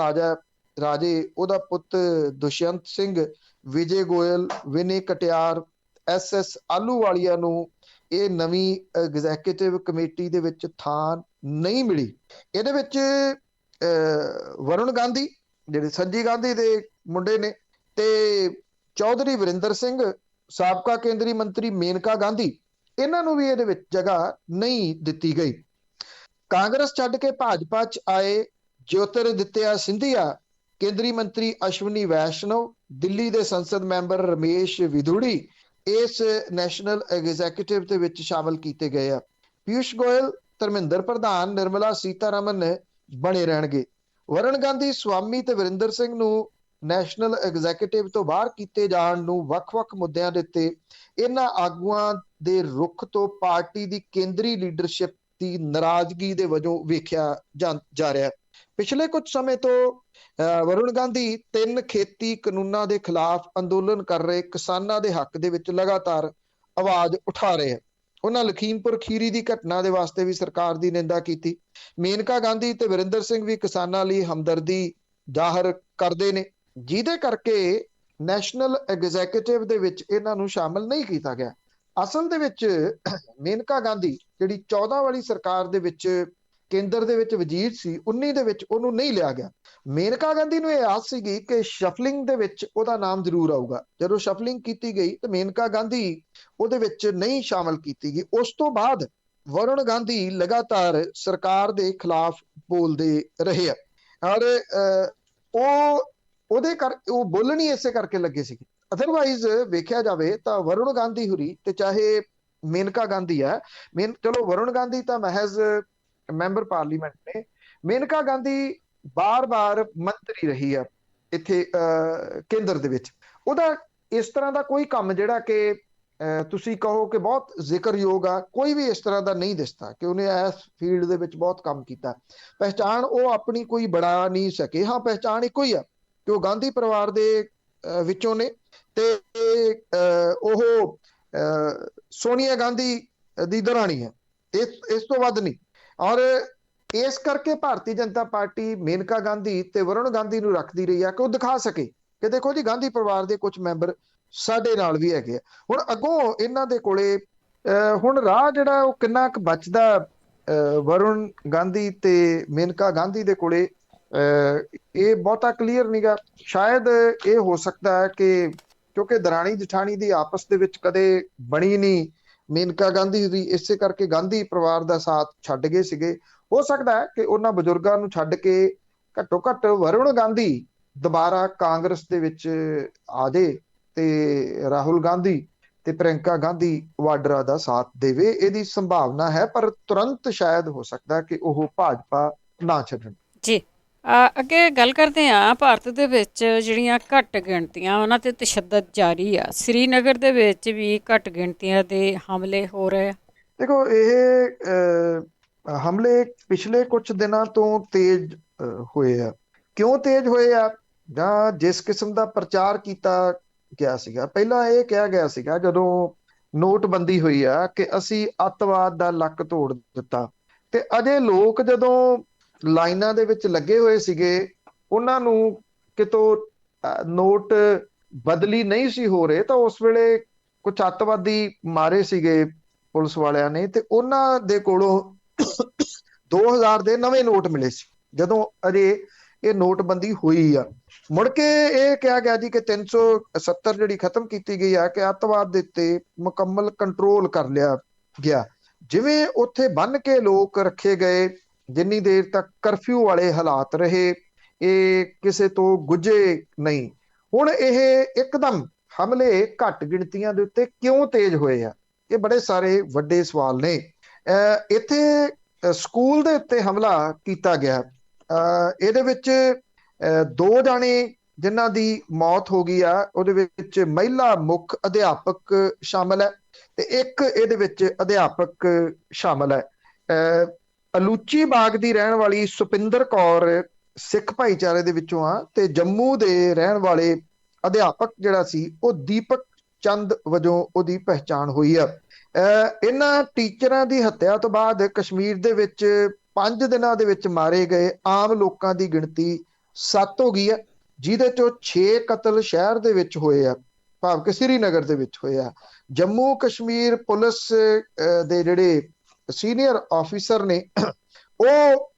ਰਾਜੇ, ਉਹਦਾ ਪੁੱਤ ਦੁਸ਼ਯੰਤ ਸਿੰਘ, ਵਿਜੇ ਗੋਇਲ, ਵਿਨੇ ਕਟਿਆਰ, SS ਆਲੂਵਾਲੀਆ ਨੂੰ ਇਹ ਨਵੀਂ ਐਗਜ਼ੀਕਿਊਟਿਵ ਕਮੇਟੀ ਦੇ ਵਿੱਚ ਥਾਂ ਨਹੀਂ ਮਿਲੀ। ਇਹਦੇ ਵਿੱਚ ਵਰੁਣ ਗਾਂਧੀ ਜਿਹੜੇ ਸੰਜੀ ਗਾਂਧੀ ਦੇ ਮੁੰਡੇ ਨੇ, ਤੇ ਚੌਧਰੀ ਵਰਿੰਦਰ ਸਿੰਘ, ਸਾਬਕਾ ਕੇਂਦਰੀ ਮੰਤਰੀ ਮੇਨਕਾ ਗਾਂਧੀ, ਇਹਨਾਂ ਨੂੰ ਵੀ ਇਹਦੇ ਵਿੱਚ ਜਗ੍ਹਾ ਨਹੀਂ ਦਿੱਤੀ ਗਈ। ਕਾਂਗਰਸ ਛੱਡ ਕੇ ਭਾਜਪਾ 'ਚ ਆਏ ਜੋਤਿਰਾਦਿੱਤਿਆ ਸਿੰਧੀਆ, ਕੇਂਦਰੀ ਮੰਤਰੀ ਅਸ਼ਵਨੀ ਵੈਸ਼ਨਵ, ਦਿੱਲੀ ਦੇ ਸੰਸਦ ਮੈਂਬਰ ਰਮੇਸ਼ ਵਿਧੂੜੀ ਇਸ ਨੈਸ਼ਨਲ ਐਗਜ਼ੀਕਿਊਟਿਵ ਦੇ ਵਿੱਚ ਸ਼ਾਮਲ ਕੀਤੇ ਗਏ ਆ। ਪਿਊਸ਼ ਗੋਇਲ, ਧਰਮਿੰਦਰ ਪ੍ਰਧਾਨ, ਨਿਰਮਲਾ ਸੀਤਾਰਮਨ ਬਣੇ ਰਹਿਣਗੇ। ਵਰੁਣ ਗਾਂਧੀ, ਸਵਾਮੀ ਤੇ ਵਰਿੰਦਰ ਸਿੰਘ ਨੂੰ ਨੈਸ਼ਨਲ ਐਗਜ਼ੀਕਿਊਟਿਵ ਤੋਂ ਬਾਹਰ ਕੀਤੇ ਜਾਣ ਨੂੰ ਵੱਖ-ਵੱਖ ਮੁੱਦਿਆਂ ਦੇ ਉੱਤੇ ਇਹਨਾਂ ਆਗੂਆਂ ਦੇ ਰੁਖ ਤੋਂ ਪਾਰਟੀ ਦੀ ਕੇਂਦਰੀ ਲੀਡਰਸ਼ਿਪ ਦੀ ਨਾਰਾਜ਼ਗੀ ਦੇ ਵਜੋਂ ਵੇਖਿਆ ਜਾ ਰਿਹਾ। ਪਿਛਲੇ ਕੁਝ ਸਮੇਂ ਤੋਂ ਵਰੁਣ ਗਾਂਧੀ 3 ਖੇਤੀ ਕਾਨੂੰਨਾਂ ਦੇ ਖਿਲਾਫ ਅੰਦੋਲਨ ਕਰ ਰਹੇ ਕਿਸਾਨਾਂ ਦੇ ਹੱਕ ਦੇ ਵਿੱਚ ਲਗਾਤਾਰ ਆਵਾਜ਼ ਉਠਾ ਰਹੇ ਆ। ਉਹਨਾਂ ਲਖੀਮਪੁਰ ਖੀਰੀ ਦੀ ਘਟਨਾ ਦੇ ਵਾਸਤੇ ਵੀ ਸਰਕਾਰ ਦੀ ਨਿੰਦਾ ਕੀਤੀ। ਮੇਨਕਾ ਗਾਂਧੀ ਤੇ ਵਰਿੰਦਰ ਸਿੰਘ ਵੀ ਕਿਸਾਨਾਂ ਲਈ ਹਮਦਰਦੀ ਜ਼ਾਹਰ ਕਰਦੇ ਨੇ, ਜਿਹਦੇ ਕਰਕੇ ਨੈਸ਼ਨਲ ਐਗਜ਼ੀਕਿਊਟਿਵ ਦੇ ਵਿੱਚ ਇਹਨਾਂ ਨੂੰ ਸ਼ਾਮਲ ਨਹੀਂ ਕੀਤਾ ਗਿਆ। ਅਸਲ ਦੇ ਵਿੱਚ ਮੇਨਕਾ ਗਾਂਧੀ ਜਿਹੜੀ 14 ਵਾਲੀ ਸਰਕਾਰ ਦੇ ਵਿੱਚ ਕੇਂਦਰ ਦੇ ਵਿੱਚ ਵਜ਼ੀਰ ਸੀ, 19 ਦੇ ਵਿੱਚ ਉਹਨੂੰ ਨਹੀਂ ਲਿਆ ਗਿਆ। ਮੇਨਕਾ ਗਾਂਧੀ ਨੂੰ ਇਹ ਆਸ ਸੀਗੀ ਕਿ ਸ਼ਫਲਿੰਗ ਦੇ ਵਿੱਚ ਉਹਦਾ ਨਾਮ ਜ਼ਰੂਰ ਆਊਗਾ। ਜਦੋਂ ਸ਼ਫਲਿੰਗ ਕੀਤੀ ਗਈ ਤਾਂ ਮੇਨਕਾ ਗਾਂਧੀ ਉਹਦੇ ਵਿੱਚ ਨਹੀਂ ਸ਼ਾਮਲ ਕੀਤੀ ਗਈ। ਉਸ ਤੋਂ ਬਾਅਦ ਵਰੁਣ ਗਾਂਧੀ ਲਗਾਤਾਰ ਸਰਕਾਰ ਦੇ ਖਿਲਾਫ ਬੋਲਦੇ ਰਹੇ ਆ ਔਰ ਉਹ ਬੋਲਣ ਹੀ ਇਸੇ ਕਰਕੇ ਲੱਗੇ ਸੀਗੇ। ਅਦਰਵਾਈਜ਼ ਵੇਖਿਆ ਜਾਵੇ ਤਾਂ ਵਰੁਣ ਗਾਂਧੀ ਹੁਰੀ ਤੇ ਚਾਹੇ ਮੇਨਕਾ ਗਾਂਧੀ ਆ, ਚਲੋ ਵਰੁਣ ਗਾਂਧੀ ਤਾਂ ਮਹਿਜ਼ ਮੈਂਬਰ ਪਾਰਲੀਮੈਂਟ ਨੇ, ਮੇਨਕਾ ਗਾਂਧੀ ਬਾਰ-ਬਾਰ ਮੰਤਰੀ ਰਹੀ ਆ ਇੱਥੇ ਕੇਂਦਰ ਦੇ ਵਿੱਚ। ਉਹਦਾ ਇਸ ਤਰ੍ਹਾਂ ਦਾ ਕੋਈ ਕੰਮ ਜਿਹੜਾ ਕਿ ਤੁਸੀਂ ਕਹੋ ਕਿ ਬਹੁਤ ਜ਼ਿਕਰਯੋਗ ਆ, ਕੋਈ ਵੀ ਇਸ ਤਰ੍ਹਾਂ ਦਾ ਨਹੀਂ ਦਿਸਦਾ ਕਿ ਉਹਨੇ ਇਸ ਫੀਲਡ ਦੇ ਵਿੱਚ ਬਹੁਤ ਕੰਮ ਕੀਤਾ। ਪਹਿਚਾਣ ਉਹ ਆਪਣੀ ਕੋਈ ਬਣਾ ਨਹੀਂ ਸਕੇ। ਹਾਂ, ਪਹਿਚਾਣ ਇੱਕੋ ਹੀ ਆ ਕਿ ਉਹ ਗਾਂਧੀ ਪਰਿਵਾਰ ਦੇ ਵਿੱਚੋਂ ਨੇ ਤੇ ਉਹ ਸੋਨੀਆ ਗਾਂਧੀ ਦੀ ਦਰਾਣੀ ਹੈ, ਇਸ ਤੋਂ ਵੱਧ ਨਹੀਂ। ਔਰ ਇਸ ਕਰਕੇ ਭਾਰਤੀ ਜਨਤਾ ਪਾਰਟੀ ਮੇਨਕਾ ਗਾਂਧੀ ਤੇ ਵਰੁਣ ਗਾਂਧੀ ਨੂੰ ਰੱਖਦੀ ਰਹੀ ਆ ਕਿ ਉਹ ਦਿਖਾ ਸਕੇ ਕਿ ਦੇਖੋ ਜੀ, ਗਾਂਧੀ ਪਰਿਵਾਰ ਦੇ ਕੁਝ ਮੈਂਬਰ ਸਾਡੇ ਨਾਲ ਵੀ ਹੈਗੇ ਆ। ਹੁਣ ਅੱਗੋਂ ਇਹਨਾਂ ਦੇ ਕੋਲੇ ਹੁਣ ਰਾਹ ਜਿਹੜਾ ਉਹ ਕਿੰਨਾ ਕੁ ਬਚਦਾ ਵਰੁਣ ਗਾਂਧੀ ਤੇ ਮੇਨਕਾ ਗਾਂਧੀ ਦੇ ਕੋਲੇ, ਇਹ ਬਹੁਤਾ ਕਲੀਅਰ ਨਹੀਂਗਾ। ਸ਼ਾਇਦ ਇਹ ਹੋ ਸਕਦਾ ਹੈ ਕਿ ਕਿਉਂਕਿ ਦਰਾਣੀ ਜਠਾਣੀ ਦੀ ਆਪਸ ਦੇ ਵਿੱਚ ਕਦੇ ਬਣੀ ਨਹੀਂ ਮੇਨਕਾ ਗਾਂਧੀ ਦੀ, ਇਸੇ ਕਰਕੇ ਗਾਂਧੀ ਪਰਿਵਾਰ ਦਾ ਸਾਥ ਛੱਡ ਗਏ ਸੀਗੇ। ਹੋ ਸਕਦਾ ਹੈ ਕਿ ਉਹਨਾਂ ਬਜ਼ੁਰਗਾਂ ਨੂੰ ਛੱਡ ਕੇ ਘੱਟੋ ਘੱਟ ਵਰੁਣ ਗਾਂਧੀ ਦੁਬਾਰਾ ਕਾਂਗਰਸ ਦੇ ਵਿੱਚ ਆ ਜਾਏ ਤੇ ਰਾਹੁਲ ਗਾਂਧੀ ਤੇ ਪ੍ਰਿਯੰਕਾ ਗਾਂਧੀ ਵਾਡਰਾ ਦਾ ਸਾਥ ਦੇਵੇ। ਇਹਦੀ ਸੰਭਾਵਨਾ ਹੈ, ਪਰ ਤੁਰੰਤ ਸ਼ਾਇਦ ਹੋ ਸਕਦਾ ਕਿ ਉਹ ਭਾਜਪਾ ਨਾ ਛੱਡਣ। ਜੀ, ਅੱਗੇ ਗੱਲ ਕਰਦੇ ਹਾਂ। ਭਾਰਤ ਦੇ ਵਿੱਚ ਜਿਹੜੀਆਂ ਘੱਟ ਗਿਣਤੀਆਂ ਉਹਨਾਂ ਤੇ ਤਸ਼ੱਦਦ ਜਾਰੀ ਆ। ਸ੍ਰੀਨਗਰ ਦੇ ਵਿੱਚ ਵੀ ਘੱਟ ਗਿਣਤੀਆਂ ਦੇ ਹਮਲੇ ਹੋ ਰਹੇ ਆ। ਦੇਖੋ, ਇਹ ਹਮਲੇ ਪਿਛਲੇ ਕੁਝ ਦਿਨਾਂ ਤੋਂ ਤੇਜ਼ ਹੋਏ ਆ। ਕਿਉਂ ਤੇਜ਼ ਹੋਏ ਆ ਜਾਂ ਜਿਸ ਕਿਸਮ ਦਾ ਪ੍ਰਚਾਰ ਕੀਤਾ ਗਿਆ ਸੀਗਾ, ਪਹਿਲਾਂ ਇਹ ਕਿਹਾ ਗਿਆ ਸੀਗਾ ਜਦੋਂ ਨੋਟਬੰਦੀ ਹੋਈ ਆ ਕਿ ਅਸੀਂ ਅੱਤਵਾਦ ਦਾ ਲੱਕ ਤੋੜ ਦਿੱਤਾ, ਤੇ ਅਜੇ ਲੋਕ ਜਦੋਂ ਲਾਈਨਾਂ ਦੇ ਵਿੱਚ ਲੱਗੇ ਹੋਏ ਸੀਗੇ, ਉਹਨਾਂ ਨੂੰ ਕਿਤੋਂ ਨੋਟ ਬਦਲੀ ਨਹੀਂ ਸੀ ਹੋ ਰਹੇ, ਤਾਂ ਉਸ ਵੇਲੇ ਕੁਝ ਅੱਤਵਾਦੀ ਮਾਰੇ ਸੀਗੇ ਪੁਲਿਸ ਵਾਲਿਆਂ ਨੇ, ਤੇ ਉਹਨਾਂ ਦੇ ਕੋਲੋਂ 2000 ਦੇ ਨਵੇਂ ਨੋਟ ਮਿਲੇ ਸੀ ਜਦੋਂ ਅਜੇ ਇਹ ਨੋਟਬੰਦੀ ਹੋਈ ਆ। ਮੁੜ ਕੇ ਇਹ ਕਿਹਾ ਗਿਆ ਜੀ ਕਿ 370 ਜਿਹੜੀ ਖਤਮ ਕੀਤੀ ਗਈ ਆ, ਕਿ ਅੱਤਵਾਦ ਦੇ ਉੱਤੇ ਮੁਕੰਮਲ ਕੰਟਰੋਲ ਕਰ ਲਿਆ ਗਿਆ। ਜਿਵੇਂ ਉੱਥੇ ਬੰਨ ਕੇ ਲੋਕ ਰੱਖੇ ਗਏ, ਜਿੰਨੀ ਦੇਰ ਤੱਕ ਕਰਫਿਊ ਵਾਲੇ ਹਾਲਾਤ ਰਹੇ, ਇਹ ਕਿਸੇ ਤੋਂ ਗੁੱਝੇ ਨਹੀਂ। ਹੁਣ ਇਹ ਇੱਕਦਮ ਹਮਲੇ ਘੱਟ ਗਿਣਤੀਆਂ ਦੇ ਉੱਤੇ ਕਿਉਂ ਤੇਜ਼ ਹੋਏ ਆ? ਇਹ ਬੜੇ ਸਾਰੇ ਵੱਡੇ ਸਵਾਲ ਨੇ। ਇੱਥੇ ਸਕੂਲ ਦੇ ਉੱਤੇ ਹਮਲਾ ਕੀਤਾ ਗਿਆ। ਇਹਦੇ ਵਿੱਚ 2 ਜਾਣੇ ਜਿਨ੍ਹਾਂ ਦੀ ਮੌਤ ਹੋ ਗਈ ਆ, ਉਹਦੇ ਵਿੱਚ ਮਹਿਲਾ ਮੁੱਖ ਅਧਿਆਪਕ ਸ਼ਾਮਲ ਹੈ ਤੇ ਇੱਕ ਇਹਦੇ ਵਿੱਚ ਅਧਿਆਪਕ ਸ਼ਾਮਲ ਹੈ। ਅਲੂਚੀ ਬਾਗ ਦੀ ਰਹਿਣ ਵਾਲੀ ਸੁਪਿੰਦਰ ਕੌਰ ਸਿੱਖ ਭਾਈਚਾਰੇ ਦੇ ਵਿੱਚੋਂ ਆ, ਤੇ ਜੰਮੂ ਦੇ ਰਹਿਣ ਵਾਲੇ ਅਧਿਆਪਕ ਜਿਹੜਾ ਸੀ ਉਹ ਦੀਪਕ ਚੰਦ ਵਜੋਂ ਉਹਦੀ ਪਹਿਚਾਣ ਹੋਈ ਆ। ਇਹਨਾਂ ਟੀਚਰਾਂ ਦੀ ਹੱਤਿਆ ਤੋਂ ਬਾਅਦ ਕਸ਼ਮੀਰ ਦੇ ਵਿੱਚ 5 ਦਿਨਾਂ ਦੇ ਵਿੱਚ ਮਾਰੇ ਗਏ ਆਮ ਲੋਕਾਂ ਦੀ ਗਿਣਤੀ 7 ਹੋ ਗਈ ਆ, ਜਿਹਦੇ ਚੋਂ 6 ਕਤਲ ਸ਼ਹਿਰ ਦੇ ਵਿੱਚ ਹੋਏ ਆ, ਭਾਵ ਕਿ ਸ੍ਰੀਨਗਰ ਦੇ ਵਿੱਚ ਹੋਏ ਆ। ਜੰਮੂ ਕਸ਼ਮੀਰ ਪੁਲਿਸ ਦੇ ਜਿਹੜੇ ਸੀਨੀਅਰ ਆਫੀਸਰ ਨੇ ਉਹ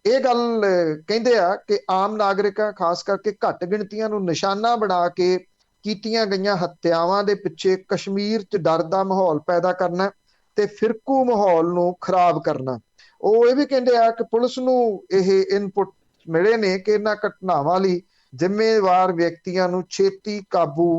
ਇਹ ਗੱਲ ਕਹਿੰਦੇ ਆ ਕਿ ਆਮ ਨਾਗਰਿਕਾਂ, ਖਾਸ ਕਰਕੇ ਘੱਟ ਗਿਣਤੀਆਂ ਨੂੰ ਨਿਸ਼ਾਨਾ ਬਣਾ ਕੇ ਕੀਤੀਆਂ ਗਈਆਂ ਹੱਤਿਆਵਾਂ ਦੇ ਪਿੱਛੇ ਕਸ਼ਮੀਰ 'ਚ ਡਰ ਦਾ ਮਾਹੌਲ ਪੈਦਾ ਕਰਨਾ ਤੇ ਫਿਰਕੂ ਮਾਹੌਲ ਨੂੰ ਖਰਾਬ ਕਰਨਾ। ਉਹ ਇਹ ਵੀ ਕਹਿੰਦੇ ਆ ਕਿ ਪੁਲਿਸ ਨੂੰ ਇਹ ਇਨਪੁਟ ਮਿਲੇ ਨੇ ਕਿ ਇਹਨਾਂ ਘਟਨਾਵਾਂ ਲਈ ਜ਼ਿੰਮੇਵਾਰ ਵਿਅਕਤੀਆਂ ਨੂੰ ਛੇਤੀ ਕਾਬੂ